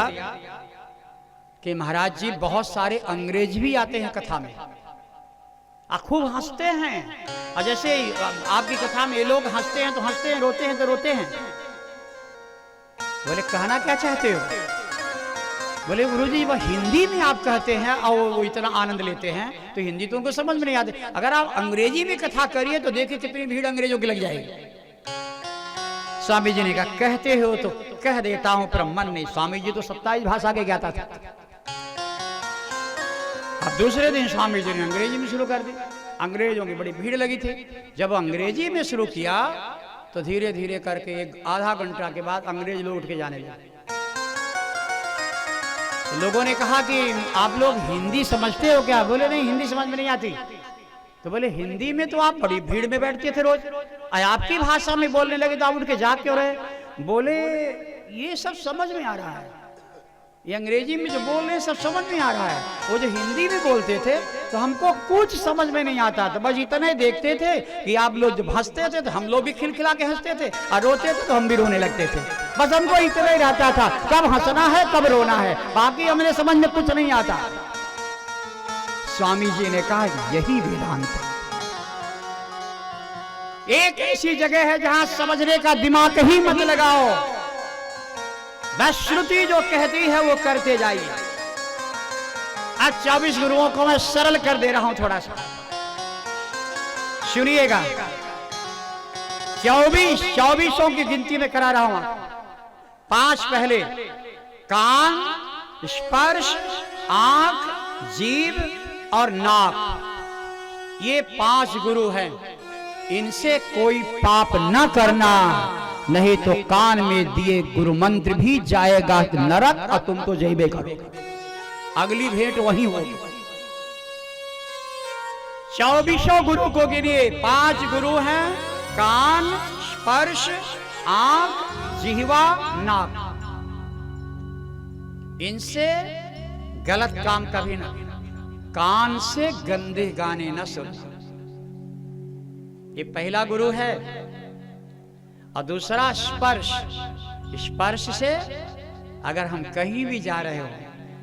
Speaker 1: कि महाराज जी बहुत सारे अंग्रेज भी आते हैं कथा में, खूब हंसते हैं, और जैसे आपकी कथा में ये लोग हंसते हैं तो हंसते हैं, रोते हैं तो रोते हैं। बोले कहना क्या चाहते हो? बोले गुरुजी वो हिंदी में आप कहते हैं और वो इतना आनंद लेते हैं तो हिंदी तो उनको समझ में नहीं आती, अगर आप अंग्रेजी में कथा करिए तो देखिए कितनी भीड़ अंग्रेजों की लग जाएगी। स्वामी जी ने कहा कहते हो तो कह देता हूं पर मन नहीं। स्वामी जी तो 27 भाषा के ज्ञाता थे। अब दूसरे दिन स्वामी जी ने अंग्रेजी में शुरू कर दी। अंग्रेजों की बड़ी भीड़ लगी थी। जब अंग्रेजी में शुरू किया तो धीरे धीरे करके एक आधा घंटा के बाद अंग्रेज लोग उठ के जाने लगे। तो लोगों ने कहा कि आप लोग हिंदी समझते हो क्या? बोले नहीं, हिंदी समझ में नहीं आती। तो बोले हिंदी में तो आप बड़ी भीड़ में बैठते थे रोज, आपकी भाषा में बोलने लगे तो आप उठ के जा क्यों रहे? बोले ये सब समझ में आ रहा है, ये अंग्रेजी में जो बोल रहे हैं सब समझ में आ रहा है। वो जो हिंदी में बोलते थे तो हमको कुछ समझ में नहीं आता था, बस इतना ही देखते थे कि आप लोग जब हंसते थे तो हम लोग भी खिलखिला के हंसते थे, और रोते थे तो हम भी रोने लगते थे। बस हमको इतना ही रहता था कब हंसना है कब रोना है, बाकी हमने समझ में कुछ नहीं आता। स्वामी जी ने कहा यही वेदांत है। एक ऐसी जगह है जहां समझने का दिमाग ही मत लगाओ, बस श्रुति जो कहती है वो करते जाइए। आज 24 गुरुओं को मैं सरल कर दे रहा हूं, थोड़ा सा सुनिएगा। 24 की गिनती में करा रहा हूं। 5 पहले कान, स्पर्श, आंख, जीभ और नाक, ये 5 गुरु हैं। इनसे कोई पाप न करना, नहीं तो कान में दिए गुरु मंत्र भी जाएगा नरक, और तुम तो जइबे करो, अगली भेंट वही होगी। 24 गुरु को गिनिए। 5 गुरु हैं, कान, स्पर्श, आंख, जिह्वा, नाक। इनसे गलत काम कभी ना, कान से गंदे गाने न सुन, ये पहला गुरु है। और दूसरा स्पर्श, स्पर्श से अगर हम कहीं भी जा रहे हो,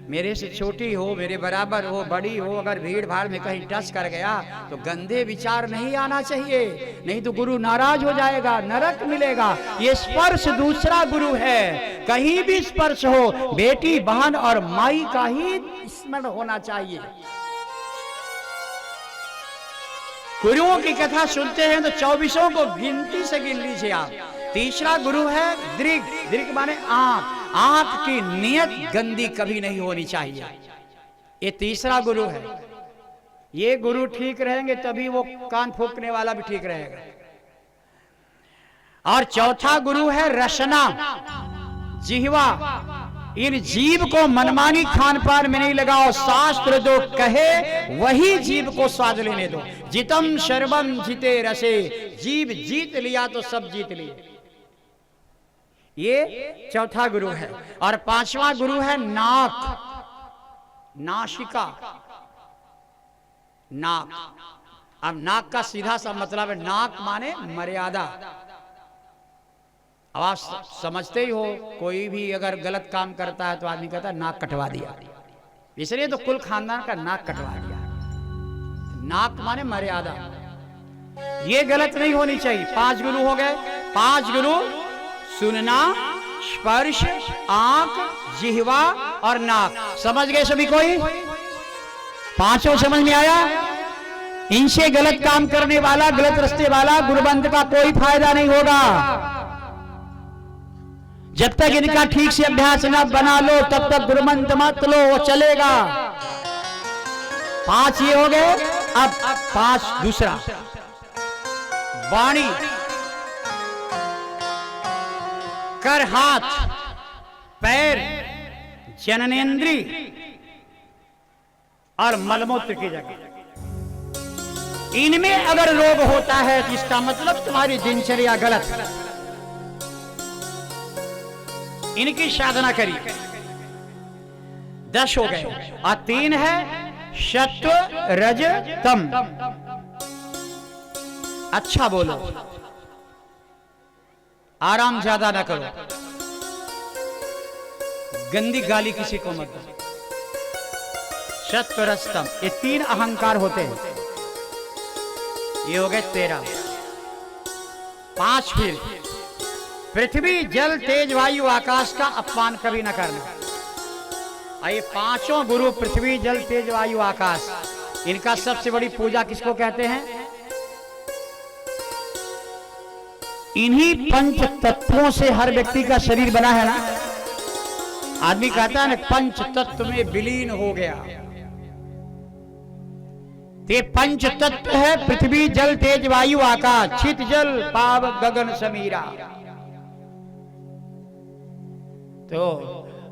Speaker 1: मेरे से छोटी हो, मेरे बराबर हो, बड़ी हो, अगर भीड़ भाड़ में कहीं टच कर गया तो गंदे विचार नहीं आना चाहिए, नहीं तो गुरु नाराज हो जाएगा, नरक मिलेगा। ये स्पर्श दूसरा गुरु है। कहीं भी स्पर्श हो, बेटी, बहन और माई का ही स्मरण होना चाहिए। गुरुओं की कथा सुनते हैं तो 24 को गिनती से गिन लीजिए आप। तीसरा गुरु है दृग, दृग माने आंख, आंख की नियत गंदी कभी नहीं होनी चाहिए, ये तीसरा गुरु है। ये गुरु ठीक रहेंगे तभी वो कान फूंकने वाला भी ठीक रहेगा। और चौथा गुरु है रसना, जिह्वा। इन जीव को मनमानी खान पान में नहीं लगाओ, शास्त्र जो कहे वही जीव को स्वाद लेने दो। जितम शर्वम जिते रसे, जीव जीत लिया तो सब जीत लिए। ये चौथा गुरु है। और 5वां गुरु है नाक, नासिका, नाक। अब नाक का सीधा सा मतलब है, नाक माने मर्यादा। अब आप समझते ही हो, कोई भी अगर गलत काम करता है तो आदमी कहता है नाक कटवा दिया, इसलिए तो कुल खानदान का नाक कटवा दिया। नाक माने मर्यादा, ये गलत नहीं होनी चाहिए। 5 गुरु हो गए। 5 गुरु सुनना, स्पर्श, आंख, जिह्वा और नाक। समझ गए सभी कोई? 5 समझ में आया? इनसे गलत काम करने वाला, गलत रास्ते वाला गुरुबंद का कोई फायदा नहीं होगा। जब तक इनका ठीक से अभ्यास न बना लो तब तक गुरुमंत्र मत लो, वो चलेगा। 5 ये हो गए। अब 5 दूसरा, वाणी, कर, हाथ, पैर, जननेंद्री और मलमूत्र की जगह। इनमें अगर रोग होता है तो इसका मतलब तुम्हारी दिनचर्या गलत है। इनकी साधना करी। 10 हो गए। और 3 है सत्व, रज, तम। अच्छा बोलो, आराम ज्यादा ना करो, गंदी गाली किसी को मत दो। सत्व, रज, तम, ये 3 अहंकार होते हैं। ये हो गए 13। 5 फिर पृथ्वी, जल, तेज, वायु, आकाश का अपमान कभी न करना। ये 5 गुरु पृथ्वी, जल, तेज, वायु, आकाश, इनका सबसे बड़ी पूजा किसको कहते हैं? इन्हीं 5 तत्वों से हर व्यक्ति का शरीर बना है ना। आदमी कहता है ना 5 तत्व में विलीन हो गया। ये 5 तत्व है पृथ्वी, जल, तेज, वायु, आकाश, छित जल, पाव, गगन, समीरा। तो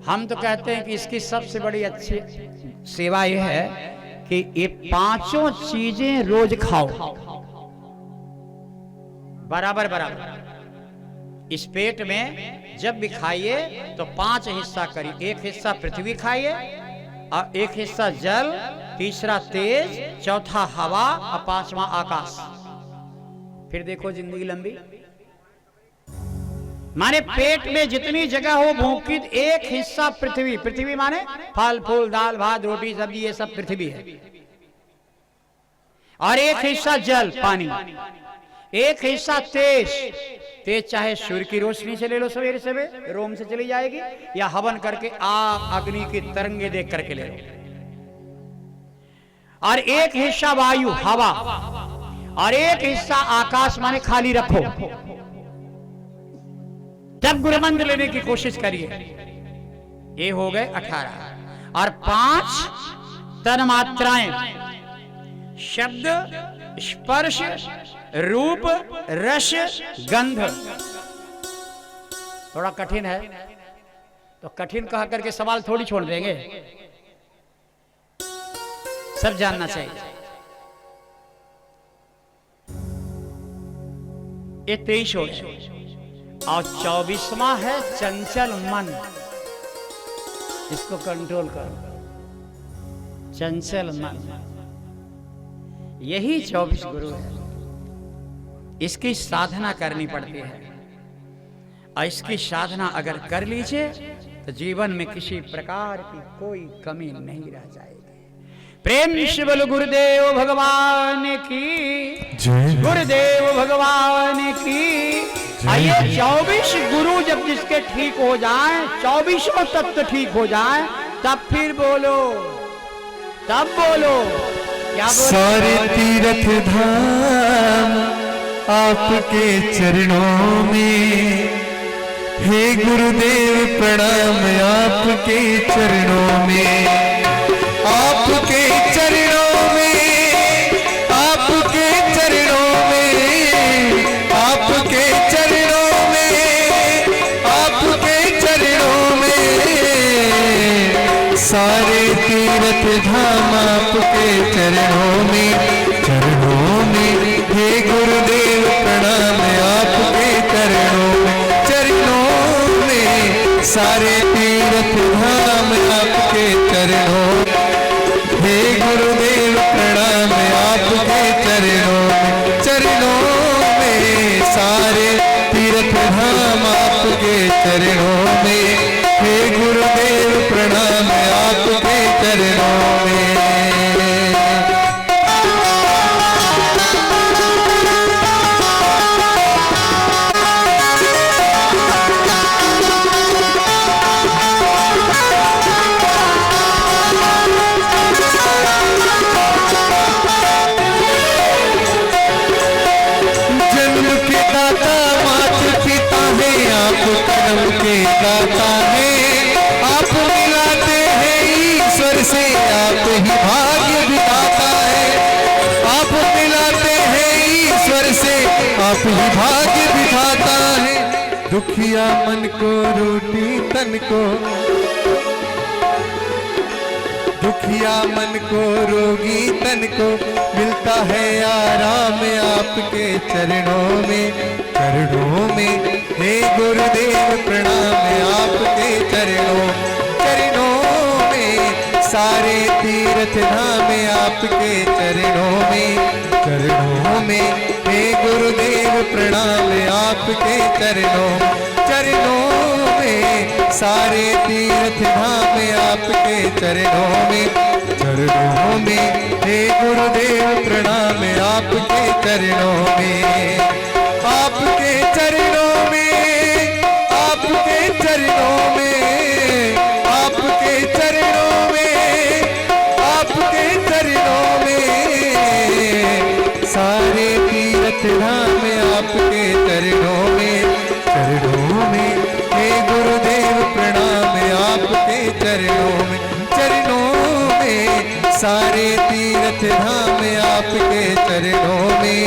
Speaker 1: हम तो कहते हैं कि इसकी सबसे बड़ी अच्छी सेवा यह है कि ये 5 चीजें रोज खाओ, बराबर बराबर। इस पेट में जब भी खाइए तो 5 हिस्सा करिए। 1 हिस्सा पृथ्वी खाइए और 1 हिस्सा जल, तीसरा तेज, चौथा हवा और 5वां आकाश। फिर देखो जिंदगी लंबी। माने पेट में जितनी जगह हो भूख की, 1 हिस्सा पृथ्वी। पृथ्वी माने फल फूल दाल भात रोटी सब्जी, ये सब पृथ्वी है। और 1 हिस्सा जल पानी, 1 हिस्सा तेज। तेज चाहे सूर्य की रोशनी से ले लो, सवेरे सवेरे रोम से चली जाएगी, या हवन करके आग अग्नि की तरंगे देख करके ले लो। और 1 हिस्सा वायु हवा, और 1 हिस्सा आकाश माने खाली रखो। तब गुरुमंत्र लेने की कोशिश करिए। ये हो गए 18। और 5 तन्मात्राएं, शब्द, स्पर्श, रूप, रस, गंध। थोड़ा कठिन है तो कठिन कह करके सवाल थोड़ी छोड़ देंगे, सब जानना चाहिए। ये 23 हो गए। और 24वां है चंचल मन। इसको कंट्रोल करो, चंचल मन। यही 24 गुरु है। इसकी साधना करनी पड़ती है, और इसकी साधना अगर कर लीजिए तो जीवन में किसी प्रकार की कोई कमी नहीं रह जाएगी। प्रेम से बोलो गुरुदेव भगवान की जय, गुरुदेव भगवान की। आइए 24 गुरु जब जिसके ठीक हो जाए, 24 तत्व ठीक हो जाए, तब फिर बोलो, तब बोलो क्या बोलो?
Speaker 2: सारे तीर्थ धाम आपके चरणों में, हे गुरुदेव प्रणाम आपके चरणों में, आपके चरणों में, आपके चरणों में, आपके चरणों में, आपके चरणों में, सारे तीर्थ धाम आपके चरणों में, चरणों में, हे गुरुदेव प्रणाम आपके चरणों में, चरणों में, सारे तीर्थ धाम आपके चरणों में, हे गुरुदेव प्रणाम आपके चरणों में, चरणों में, सारे तीर्थ धाम आपके चरणों में, हे गुरुदेव प्रणाम आपके चरणों में। कर्म के दाता है, आप मिलाते हैं ईश्वर से, आप ही भाग्य विधाता है, आप मिलाते हैं ईश्वर से, आप ही भाग्य विधाता है। दुखिया मन को रोटी तन को, दुखिया मन को रोगी तन को, मिलता है आराम आपके चरणों में, चरणों में, हे गुरुदेव प्रणाम आपके चरणों, चरणों में, सारे तीर्थ धाम आपके चरणों में, चरणों में, हे गुरुदेव प्रणाम आपके चरणों, चरणों में, सारे तीर्थ धाम आपके चरणों में, चरणों में, हे गुरुदेव प्रणाम आपके चरणों में, आपके चरणों में, आपके चरणों में, आपके चरणों में, आपके चरणों में, सारे तीर्थ धाम आपके चरणों में, चरणों में, हे गुरुदेव प्रणाम आपके चरणों में, चरणों में, सारे तीर्थ धाम आपके चरणों में,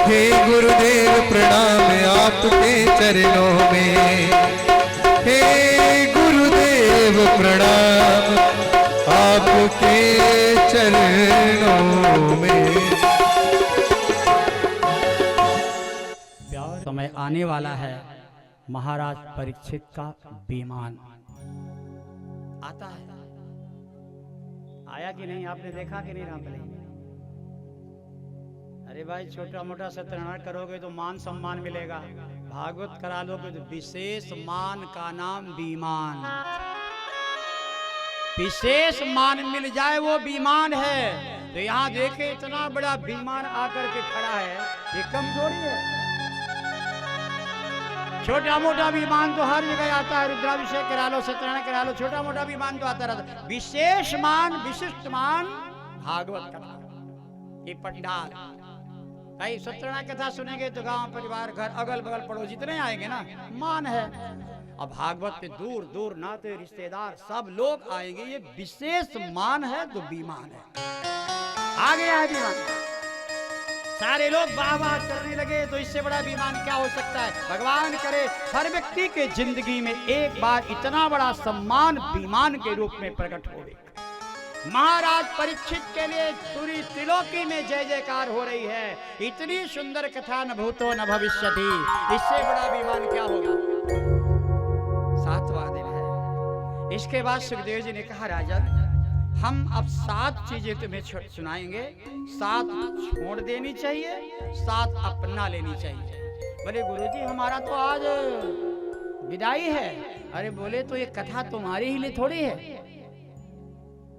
Speaker 2: हे गुरुदेव प्रणाम आपके चरणों में, हे गुरुदेव प्रणाम आपके चरणों में।
Speaker 1: समय आने वाला है महाराज परीक्षित का विमान आता है। आया कि नहीं, आपने देखा कि नहीं रामपले? अरे भाई, छोटा मोटा सत्यनारायण करोगे तो मान सम्मान मिलेगा, भागवत करा लोगे तो विशेष मान का नाम विमान। विशेष मान मिल जाए वो विमान है। तो यहाँ देखे इतना बड़ा विमान आकर के खड़ा है, ये कमजोरी है। छोटा मोटा विमान तो हर जगह आता है, रुद्राभिषेक करा लो, सत्यनारायण करा लो, छोटा मोटा विमान तो आता रहता है। विशेष मान, विशिष्ट मान भागवत कथा, ये पंडाल। भाई सत्यनारायण कथा सुनेंगे तो गांव परिवार घर अगल बगल पड़ोस जितने आएंगे ना, मान है। अब भागवत पे दूर दूर नाते रिश्तेदार सब लोग आएंगे, ये विशेष मान है तो विमान है। आ गया है विमान, सारे लोग वाह वाह करने लगे। तो इससे बड़ा विमान क्या हो सकता है? भगवान करे हर व्यक्ति के जिंदगी में एक बार इतना बड़ा सम्मान विमान के रूप में प्रकट हो। महाराज परीक्षित के लिए पूरी त्रिलोकी में जय जयकार हो रही है। इतनी सुंदर कथा न भूतो न भविष्यति, इससे बड़ा विमान क्या होगा? 7वां दिन है। इसके बाद सुखदेव जी ने कहा, राजन हम अब 7 चीजें तुम्हें सुनाएंगे, 7 छोड़ देनी चाहिए, 7 अपना लेनी चाहिए। बोले गुरुजी हमारा तो आज विदाई है। अरे बोले तो ये कथा तुम्हारी ही लिए थोड़ी है,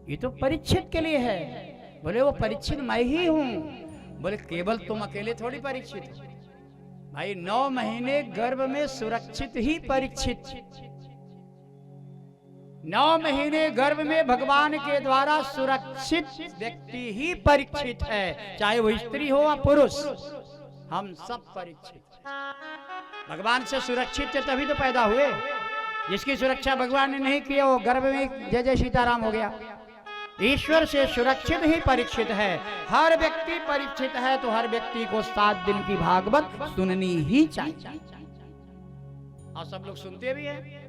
Speaker 1: ये तो परीक्षित के लिए है। बोले वो परीक्षित मैं ही हूं। बोले केवल तुम अकेले थोड़ी परीक्षित हो भाई, 9 महीने गर्भ में सुरक्षित ही परीक्षित। 9 महीने गर्भ में भगवान के द्वारा सुरक्षित व्यक्ति ही परीक्षित है, चाहे वो स्त्री हो या पुरुष, हम सब परीक्षित। भगवान से सुरक्षित थे तभी तो पैदा हुए। जिसकी सुरक्षा भगवान ने नहीं की वो गर्भ में जय जय सीताराम हो गया। ईश्वर से सुरक्षित ही परीक्षित है। हर व्यक्ति परीक्षित है तो हर व्यक्ति को 7 दिन की भागवत सुननी ही चाहिए, और सब लोग सुनते भी हैं।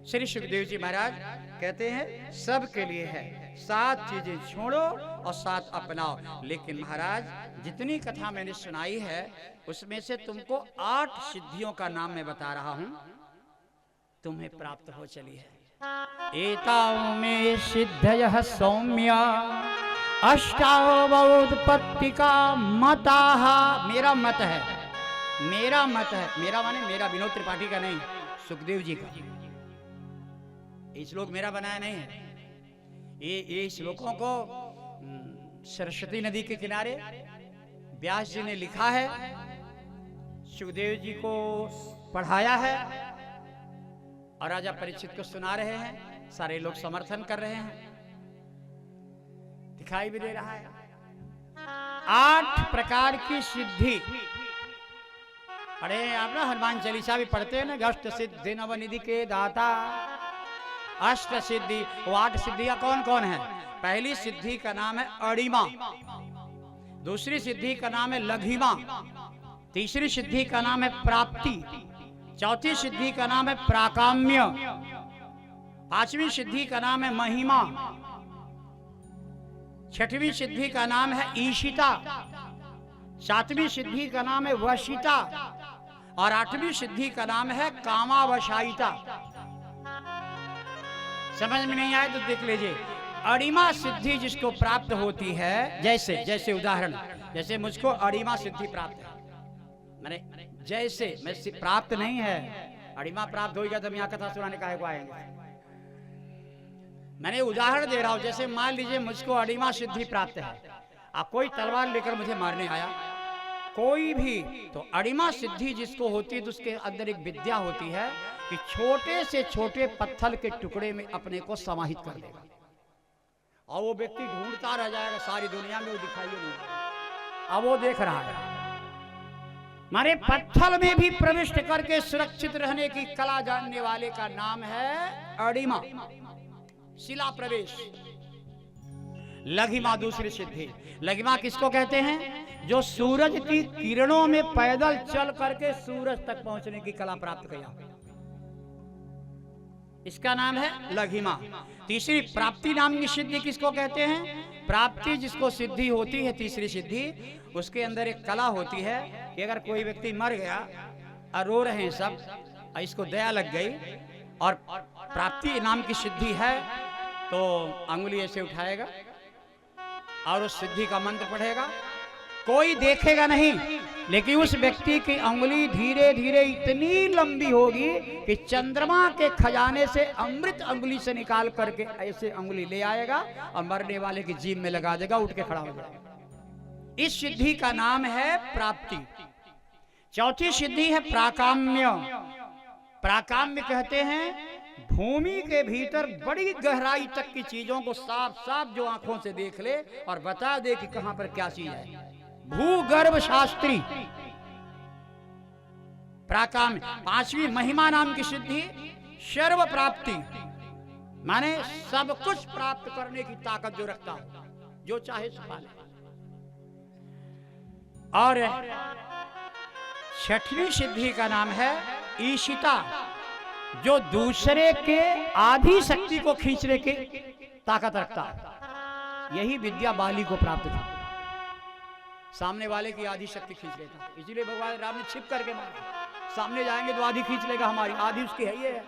Speaker 1: श्री सुखदेव जी महाराज कहते हैं सबके लिए है, 7 चीजें छोड़ो और 7 अपनाओ। लेकिन महाराज जितनी कथा मैंने सुनाई है उसमें से तुमको 8 सिद्धियों का नाम मैं बता रहा हूं, तुम्हें प्राप्त हो चली है। एताओ में सिद्धयः सौम्य अष्टाओ बौद्धपत्तिका मताः। मेरा मत है, मेरा मत है, मेरा माने मेरा विनोद त्रिपाठी का नहीं, सुखदेव जी का। ये श्लोक मेरा बनाया नहीं है। ये श्लोकों को सरस्वती नदी के किनारे व्यास जी ने लिखा है, सुखदेव जी को पढ़ाया है और राजा परीक्षित को सुना रहे हैं। सारे लोग समर्थन कर रहे हैं, दिखाई भी दे रहा है। 8 प्रकार की सिद्धि पढ़े आप ना, हनुमान चालीसा भी पढ़ते हैं ना, अष्ट सिद्धि नवनिधि के दाता। अष्ट सिद्धि, वो 8 सिद्धियां कौन कौन है? पहली सिद्धि का नाम है अणिमा, दूसरी सिद्धि का नाम है लघिमा, तीसरी सिद्धि का नाम है प्राप्ति, चौथी सिद्धि का नाम है प्राकाम्य, 5वीं सिद्धि का नाम है महिमा, 6वीं सिद्धि का नाम है ईशिता, 7वीं सिद्धि का नाम है वशिता और 8वीं सिद्धि का नाम है कामावशायिता। समझ में नहीं आए तो देख लीजिए। अणिमा सिद्धि जिसको प्राप्त होती है, जैसे जैसे उदाहरण, जैसे मुझको अणिमा सिद्धि प्राप्त है, मैंने जैसे मैं प्राप्त नहीं है, अणिमा प्राप्त होगा तो यहाँ कथा सुनाने काहे को आएंगे। मैंने उदाहरण दे रहा हूं, जैसे मान लीजिए मुझको अणिमा सिद्धि प्राप्त है, आप कोई तलवार लेकर मुझे मारने आया, कोई भी, तो अणिमा सिद्धि जिसको होती है तो उसके अंदर एक विद्या होती है कि छोटे से छोटे पत्थर के टुकड़े में अपने को समाहित कर देगा और वो व्यक्ति ढूंढता रह जाएगा सारी दुनिया में, वो दिखाई नहीं। अब वो देख रहा है, मारे पत्थर में भी प्रविष्ट करके सुरक्षित रहने की कला जानने वाले का नाम है अणिमा, शिला प्रवेश। लघिमा दूसरी सिद्धि। लघिमा किसको कहते हैं? जो सूरज की किरणों में पैदल चल करके सूरज तक पहुंचने की कला प्राप्त किया, इसका नाम है लघिमा। तीसरी प्राप्ति नाम की सिद्धि किसको कहते हैं? प्राप्ति जिसको सिद्धि होती है, तीसरी सिद्धि, उसके अंदर एक कला होती है कि अगर कोई व्यक्ति मर गया और रो रहे हैं सब, और इसको दया लग गई और प्राप्ति नाम की सिद्धि है, तो अंगुली ऐसे उठाएगा और उस सिद्धि का मंत्र पढ़ेगा। कोई देखेगा नहीं, लेकिन उस व्यक्ति की अंगुली धीरे धीरे इतनी लंबी होगी कि चंद्रमा के खजाने से अमृत अंगुली से निकाल करके ऐसे अंगुली ले आएगा और मरने वाले की जीभ में लगा देगा, उठ के खड़ा हो जाएगा। इस सिद्धि का नाम है प्राप्ति। चौथी सिद्धि है प्राकाम्य। प्राकाम्य कहते हैं भूमि के भीतर बड़ी गहराई तक की चीजों को साफ साफ जो आंखों से देख ले और बता दे कि कहां पर क्या चीज है। भूगर्भ शास्त्री प्राकाम्य। पांचवी महिमा नाम की सिद्धि सर्व प्राप्ति, माने सब कुछ प्राप्त करने की ताकत जो रखता हो, जो चाहे सो पाले। और छठवीं सिद्धि का नाम है ईशिता, जो दूसरे के आधी शक्ति को खींचने की ताकत रखता है। यही विद्या बाली को प्राप्त थी, सामने वाले की आधी शक्ति खींच लेता। इसीलिए भगवान राम ने छिप करके मारा, सामने जाएंगे तो आधी खींच लेगा हमारी, आधी उसकी है ये है।